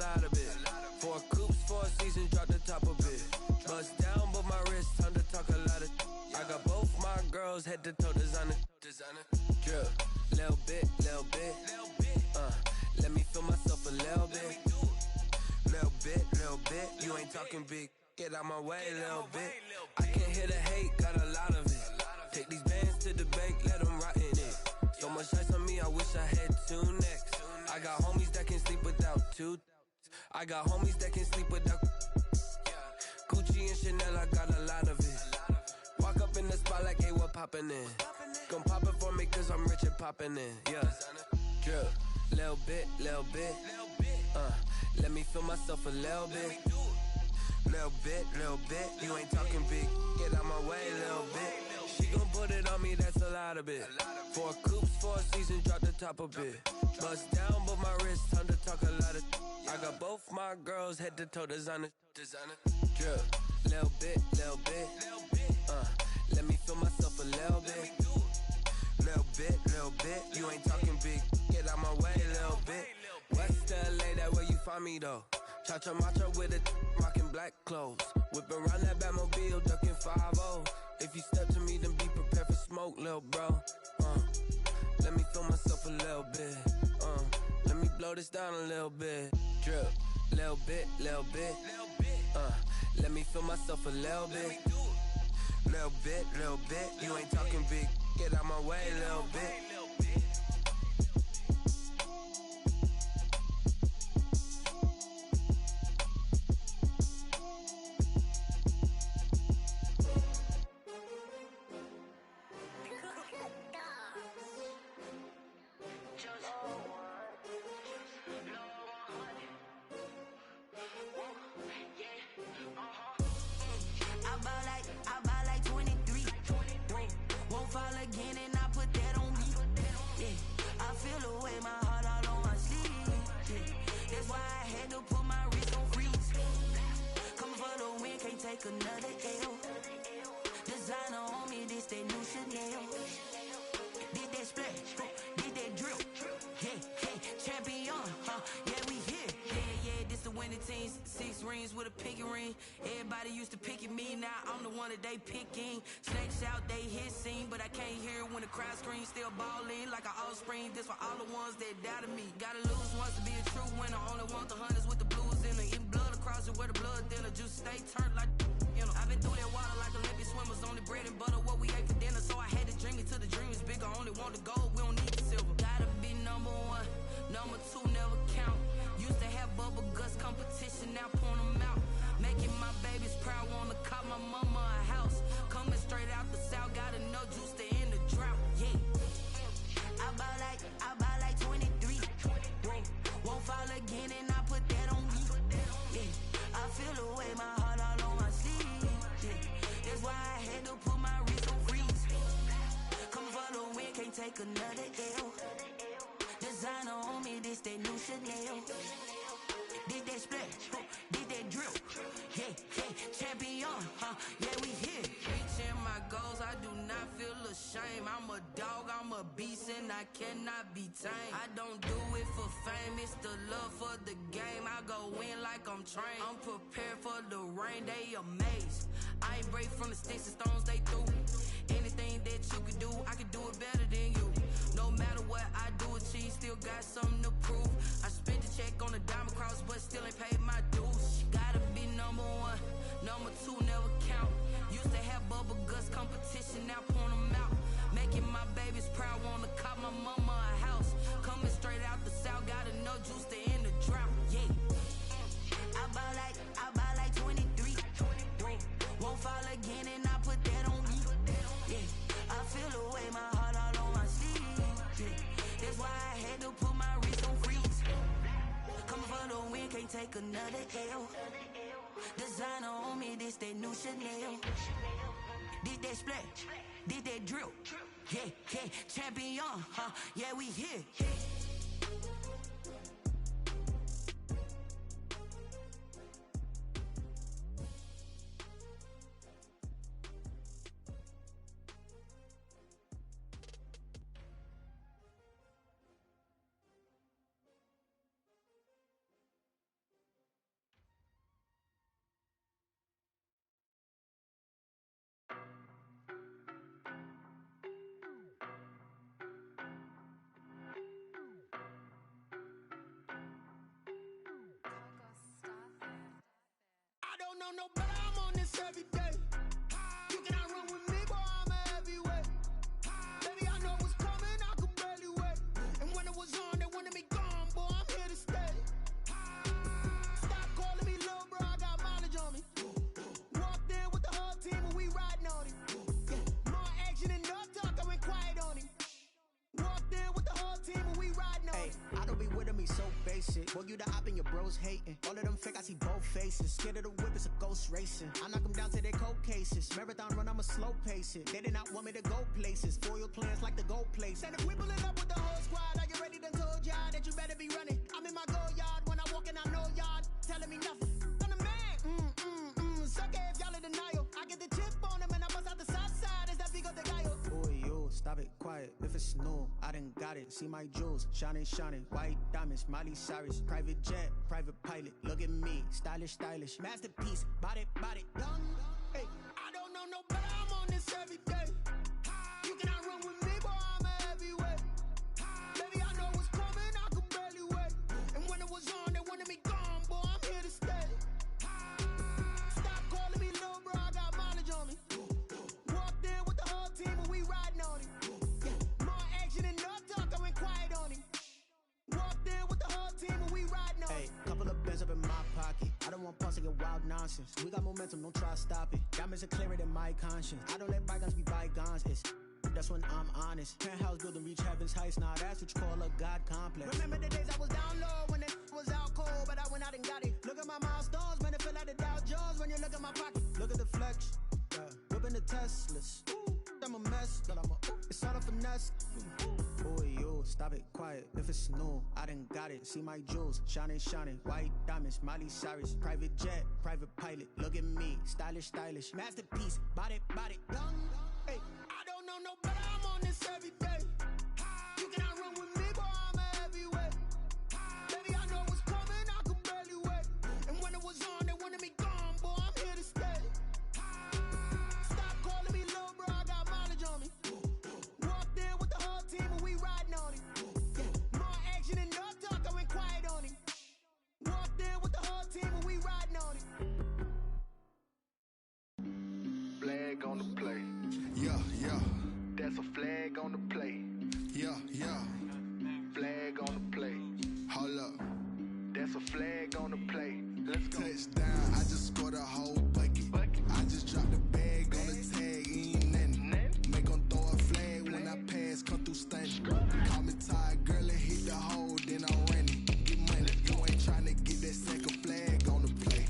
lot of it. 4 coops, 4 seasons, drop the top a bit. Bust down, but my wrist, time to talk a lot of. I got both my girls head to toe designer. Drip, little bit. Let me feel myself a little bit. Little bit. You ain't talking big. Get out my way, little bit. I can't hear the hate, got a lot of it. Take these bands to the bank, let them rot in it. So much ice on me, I wish I had 2 necks. I got homies that can sleep without 2. I got homies that can sleep without Gucci and Chanel, I got a lot of it. Walk up in the spot like, hey, what poppin' in? Gon' pop it for me cause I'm rich and poppin' in, yeah. Drip, little bit. Let me feel myself a little bit. Little bit. You ain't talking big. Get out my way, little bit. She gon' put it on me, that's a lot of it. 4 coops, 4 seasons, drop the top a bit. Bust down, but my wrist, time to talk a lot of. I got both my girls head to toe designer. Drip, little bit. Let me feel myself a little bit. Little bit. You ain't talking big. Get out my way, little bit. West LA, that where you find me though. Cha-cha matcha with a rockin' black clothes. Whippin' around that Batmobile, duckin' 5-0. If you step to me, then be prepared for smoke, lil' bro. Let me feel myself a little bit. Let me blow this down a little bit. Drip, little bit. Let me feel myself a little bit. Little bit. You ain't talking big. Get out my way, little bit. I buy like 23. Won't fall again and I put that on me. Yeah, I feel away my heart all on my sleeve. Yeah, that's why I had to put my wrist on freeze. Coming for the win, can't take another L. Designer on me, this that new Chanel. Did that splash, did that drill. Yeah, champion, yeah, we here. Yeah, this the winning team. 6 rings with a pinky ring. Everybody used to pick at me, now I'm the one that they picking. Snakes out, they hit scene, but I can't hear it when the crowd screams. Still ballin' like an offspring. This for all the ones that doubted me. Gotta lose once to be a true winner. Only want the hunters with the blues in it. Eating blood across it where the blood thinner. Juice stay turned like, you know. I've been through that water like Olympic swimmers. Only bread and butter, what we ate for dinner. So I had to dream it till the dream is bigger. Only want the gold, we don't need the silver. Gotta be number 1, number 2 never count. Used to have bubble guts competition, now point them out. Making my babies proud, wanna cop my mama a house. Coming straight out the south, got enough juice to end the drought. Yeah, I buy like 23. Won't fall again and I put that on me. Yeah, I feel away my heart all on my sleeve. Yeah, that's why I had to put my wrist on freeze. Coming for the win, can't take another L. Designer on me, this that new Chanel. Did that splash, did that drill. Yeah, champion, yeah, we here. Reaching my goals, I do not feel ashamed. I'm a dog, I'm a beast, and I cannot be tamed. I don't do it for fame, it's the love for the game. I go in like I'm trained. I'm prepared for the rain, they amazed. I ain't break from the sticks and stones they threw. Anything that you can do, I can do it better than you. No matter what I do, achieve, still got something to prove. I spent the check on the diamond cross, but still ain't paid my dues. Gotta be number 1, number 2 never count. Used to have bubble guts competition, now point them out. Making my babies proud, wanna cop my mama a house. Coming straight out the south, got enough juice to end the drought. Yeah, I buy like 23. Won't fall again and I put that on me. Yeah, I feel away my heart all on my sleeve. Yeah, that's why I had to put my wrist on freeze. Coming for the win, can't take another L. Designer on me, this that new Chanel. Did that splash, did that drill. Yeah, champion, yeah, we here. don't know no better, I'm on this every day. You cannot run with me, boy, I'm a heavyweight. Baby, I know what's coming, I could barely wait. And when it was on, they wanted me gone, boy, I'm here to stay. Stop calling me little bro, I got mileage on me. Walked in with the whole team and we riding on him. More action and no talk, I went quiet on him. Walked in with the whole team and we riding on him. I don't be with him, he's so basic. Boy, you the op and your bros hating. All of them fake, I see both faces. Scared of the whip, it's a ghost racing. I knock them down to their cold cases. Marathon run, I'ma slow pace it. They did not want me to go places. Foil plans like the gold place. And if we pulling up with the whole squad, I get ready to told y'all that you better be running. I'm in my go yard. When I walk in, I know y'all telling me nothing. I'm the man. Suck it if y'all in denial. I get the chip on them and I bust out the south side. Is that big of the guy? Boy, yo, stop it, quiet. If it's new, I done got it. See my jewels, shining, shining. White diamonds, Miley Cyrus. Private jet, private pilot. Look at me, stylish, stylish. Masterpiece, body, young. Hey, I don't know no better, I'm on this every day. You cannot run with me, boy, I'm a heavyweight. Baby, I know what's coming, I could barely wait. And when it was on, they wanted me gone, boy, I'm here to stay. Stop calling me little bro, I got mileage on me. Walked in with the whole team and we riding on him. More action and no talk, I went quiet on him. Walked in with the whole team and we riding on him. Hey, couple of bins up in my pocket. I don't want pause to get wild nonsense. We got momentum, don't try to stop it. Diamonds are clearer than my conscience. I don't let bygones be bygones. That's when I'm honest. Penthouse building reach heaven's heights. Now that's what you call a God complex. Remember the days I was down low when it was out cold, but I went out and got it. Look at my milestones, man, it feel like the Dow Jones when you look at my pocket. Look at the flex, whipping the Teslas. I'm a mess, but it's all a finesse. Boy, yo, stop it, quiet. If it's new, I done got it. See my jewels, shining, shining. White diamonds, Miley Cyrus. Private jet, private pilot. Look at me, stylish, stylish. Masterpiece, body, young. Hey, I don't know no better, I'm on this every day. You cannot run with me, boy, I'm a heavyweight. Baby, I know what's coming, I could barely wait. And when it was on, they wanted me gone, boy, I'm here to stay. Stop calling me little bro, I got mileage on me. Walked in with the whole team and we riding on him. More action and no talk, I went quiet on him. Walked in with the whole team and we riding on him. Flag on the play. Yeah. That's a flag on the play. Yeah. Flag on the play. Hold up. That's a flag on the play. Let's go. Touchdown, I just scored a whole bucket. I just dropped the bag on the tag, ain't nothing. Make 'em throw a flag when I pass, come through stunning. Call me tired, girl, and hit the hole, then I'm running. Get money, you ain't tryna get that second flag on the play.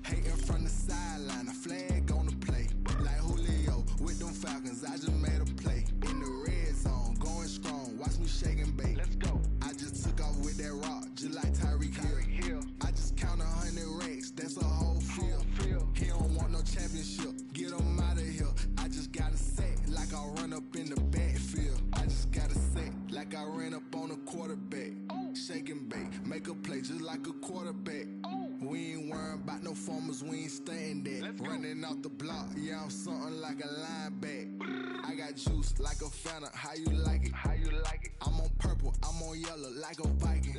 Hating from the sideline, a flag on the play. Like Julio with them Falcons, I just made a play. In the red zone, going strong, watch me shake and bake. Let's go. I just took off with that rock, just like Tyreek Hill. I just count 100 racks, that's a whole field. He don't want no championship, get him out of here. I just got a set, like I run up in the backfield. I just got a set, like I ran up on a quarterback. Shake and bake, make a play just like a quarterback. We ain't worrying about no formers, we ain't staying that. Running off the block, yeah, I'm something like a lineback. I got juice like a Fanta, how you like it? I'm on purple, I'm on yellow, like a Viking.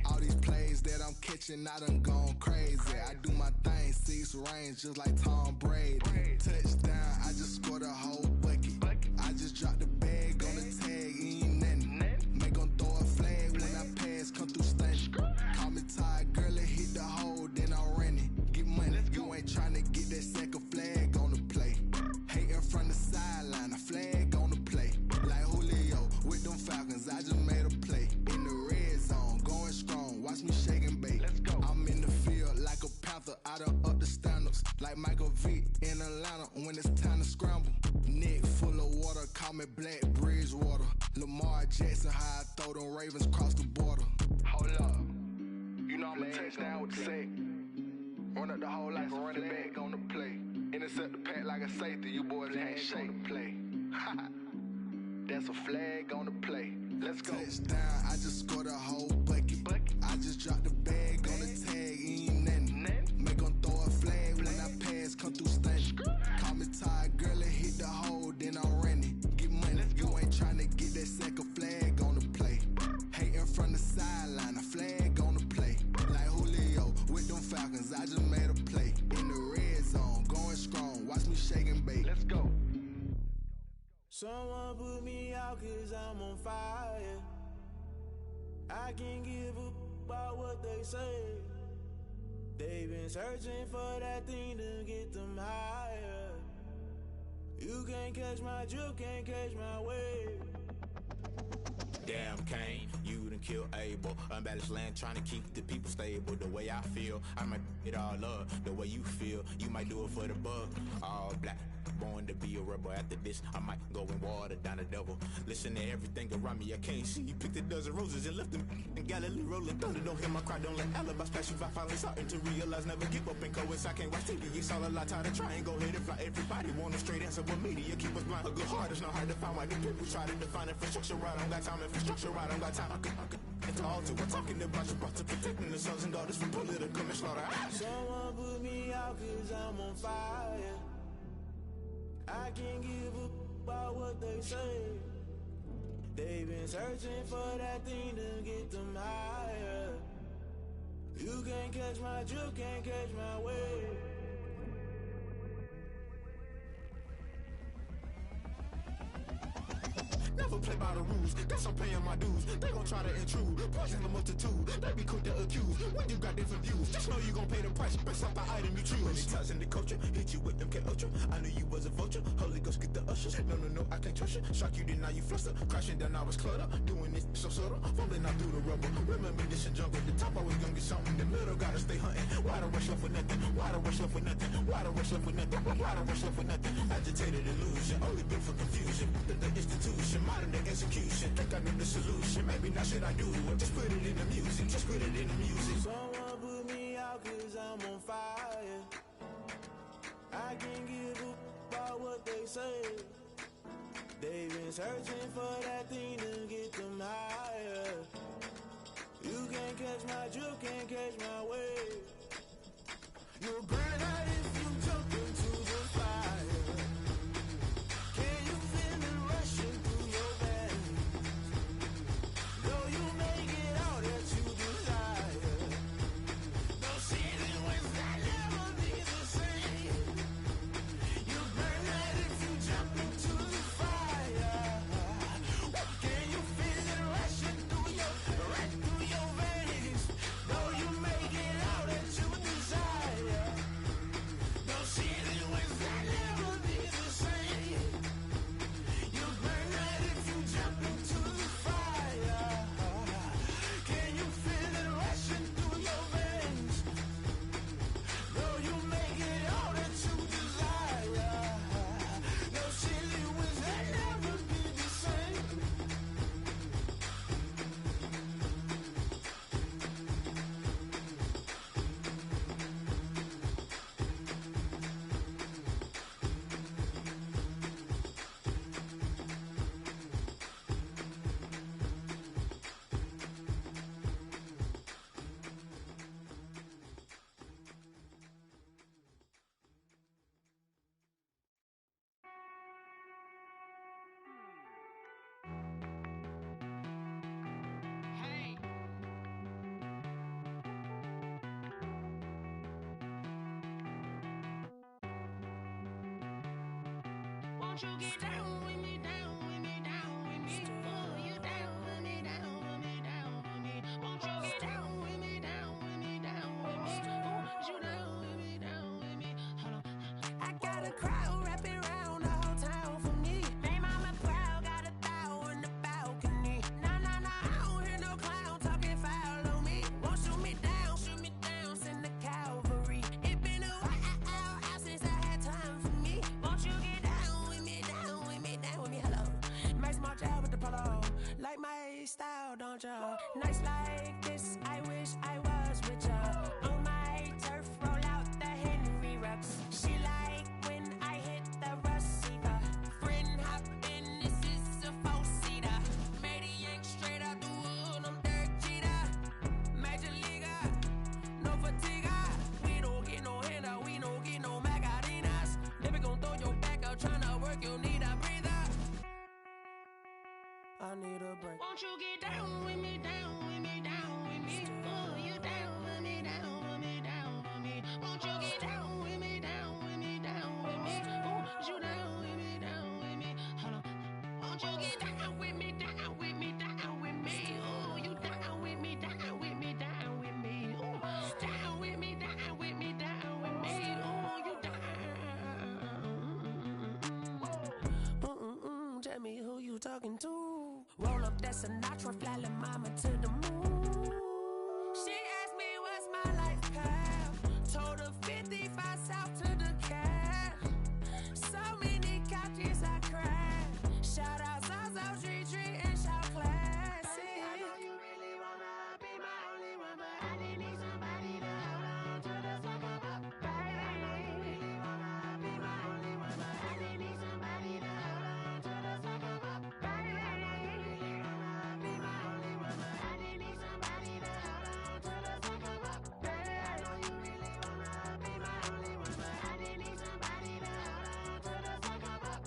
All these plays that I'm catching, I done gone crazy. I do my thing, 6 range, just like Tom Brady. Touchdown, I just scored a whole bucket. I just dropped the bag on the tag, ain't nothing. Make 'em throw a flag when I pass, come through stunning. Call me tired, girl, and hit the hole, then I'm running. Get money, you ain't tryna get that second flag on the play. Hating from the sideline, a flag on the play. Like Julio with them Falcons, I just made a play. In the red zone, going strong, watch me shake and bake. Let's go. I'm in the field like a Panther, I done up the standards. Like Michael Vick in Atlanta when it's time to scramble. Neck full of water, call me Black Bridgewater. Lamar Jackson, how I throw them Ravens cross the border. Hold up. You know I'm a touchdown with the sack. Run up the whole like a running back on the play. Intercept the pack like a safety, you boys can't shake the play. That's a flag on the play. Let's go. Touchdown, I just scored a whole bucket. I just dropped the bag on the tag, ain't nothing. Make 'em throw a flag when I pass, come through stunning. Call me tired, girl, and hit the hole, then I'm running. Get money, you ain't tryna get that second flag on the play. Hating from the sideline, a flag on the play. Like Julio with them Falcons, I just made a play. In the Someone put me out 'cause I'm on fire. I can't give a about what they say. They've been searching for that thing to get them higher. You can't catch my drift, can't catch my wave. Damn, Kane, you done killed Abel. Unbalanced land, trying to keep the people stable. The way I feel, I might it all up. The way you feel, you might do it for the bug. All black, born to be a rebel. After this, I might go and water down the devil. Listen to everything around me, I can't see. Picked a dozen roses and left them in Galilee rolling thunder. Don't hear my cry, don't let alibis pass you by. Finally starting to realize, never give up and coincide. I can't watch TV, it's all a lot. Tired of trying, go ahead and fly. Everybody want a straight answer, but media keep us blind. A good heart is not hard to find. Why the people try to define infrastructure right? I don't got time, infrastructure right? I don't got time. I could it's all to we're talking about you brought to protecting the sons and daughters from political manslaughter. Someone put me out 'cause I'm on fire. I can't give a about what they say. They've been searching for that thing to get them higher. You can't catch my drift, can't catch my wave. Never play by the rules, guess I'm paying my dues. They gon' try to intrude, poison the multitude. They be quick to accuse, when you got different views. Just know you gon' pay the price, based off the item you choose. Many times in the culture, hit you with MK Ultra. I knew you was a vulture, Holy Ghost get the ushers. No, I can't trust you. Shock you, then now you fluster. Crashing down, I was clutter. Doing this so subtle, fumbling out through the rubble. Remember this in jungle, the top always gonna get something. The middle gotta stay hunting. Why the rush left with nothing? Why the rush left with nothing? Why the rush left with nothing? Why the rush left with nothing? Agitated illusion, only built for confusion. The institution, modern day execution. Think I know the solution. Maybe not should I do it? Just put it in the music. Just put it in the music. Someone put me out 'cause I'm on fire. I can't give a about what they say. They've been searching for that thing to get them higher. You can't catch my drift, can't catch my wave. You'll burn out if you jump into the fire. Can you feel it rushing through your veins? Though you make it all that you desire. No ceiling wins that never be the same. You burn out if you jump into the fire. Can you feel it rushing through your veins? Though you make it all that you desire. No ceiling wins that never be the same. You burn out if you jump into the fire. Can you feel it rushing through your veins? Though you make it all that you desire. No silly wins that never be the same. Won't you get down with me, down with me, down with me? Oh, you down with me, down with me, down with me. Won't you get down with me, down with me, down with me? Oh, you down with me, down with me? Hold on. I got a crowd wrapping around the whole town for me. They mama proud, got a thou in the balcony. Nah, I don't hear no clown talking foul on me. Won't shoot me down, send the cavalry. It been a while since I had time for me. Won't you get down with me, down with me, down with me? Hello. Max March out with the polo. Like my style, don't ya? Nights like this, I wish I was with ya. On my turf, roll out the Henry Rux. She like when I hit the receiver. Friend hop in, this is a four-seater. Maniac straight out the wood, I'm Derek Jeter. Major leaguer, no fatigue. We don't get no handout, we don't get no Macarinas. Never gon' throw your back out, tryna work, you need a breather. I need a break. Won't you get down with me, down with me, talking to. Roll up that Sinatra, fly la mama to the moon. She asked me what's my life path. Told her 55 south to the cab. So many couches I cried. Shout out Zazo, Tree, and shout classic. I know you really wanna be my only one, but I didn't need somebody to hold on to the sucker up, baby. I know you really wanna be my only one, but I didn't need somebody to hold on to the sucker up, baby. I know you really wanna be my only one, but I didn't need somebody to hold on to the sucker up, baby. I know you really wanna be my only one, but I didn't need somebody to hold on to the sucker up.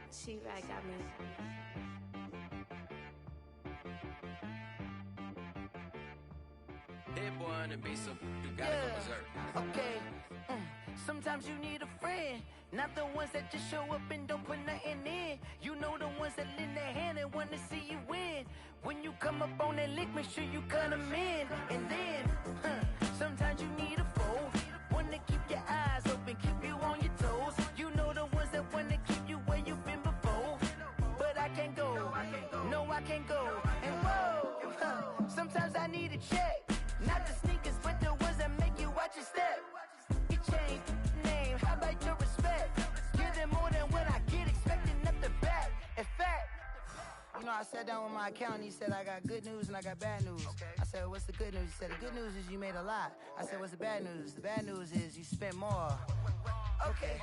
She-Rag got me. That boy on the beat, so you gotta go berserk. Okay. Sometimes you need a friend, not the ones that just show up and don't put nothing in. You know the ones that lend their hand and want to see you win. When you come up on that lick, make sure you cut them in. And then, sometimes you need a foe, one to keep your eyes open, keep you on your toes. You know the ones that want to keep you where you've been before. But I can't go, no I can't go. And whoa, sometimes I need a check. Not the sneakers, but the ones that make you watch your step. You change name, how about your respect? Give them more than what I get, expecting nothing back. In fact, you know, I sat down with my accountant, he said I got good news and I got bad news. I said, what's the good news? He said, the good news is you made a lot. I said, what's the bad news? The bad news is you spent more. Okay,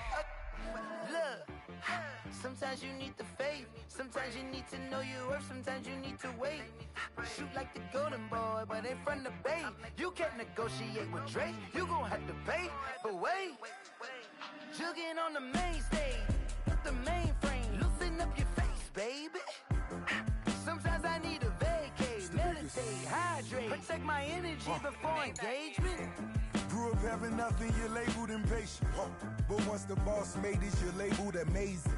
look, sometimes you need the faith, sometimes you need to know your worth, sometimes you need to wait. Shoot like the golden boy, but in front of the bay. You can't negotiate with Drake, you gon' have to pay. But wait, jugging on the main stage, the mainframe, loosen up your face, baby. Sometimes I need a vacate, meditate, hydrate, protect my energy before engagement. Grew up having nothing, you're labeled impatient. But once the boss made it, you're labeled amazing.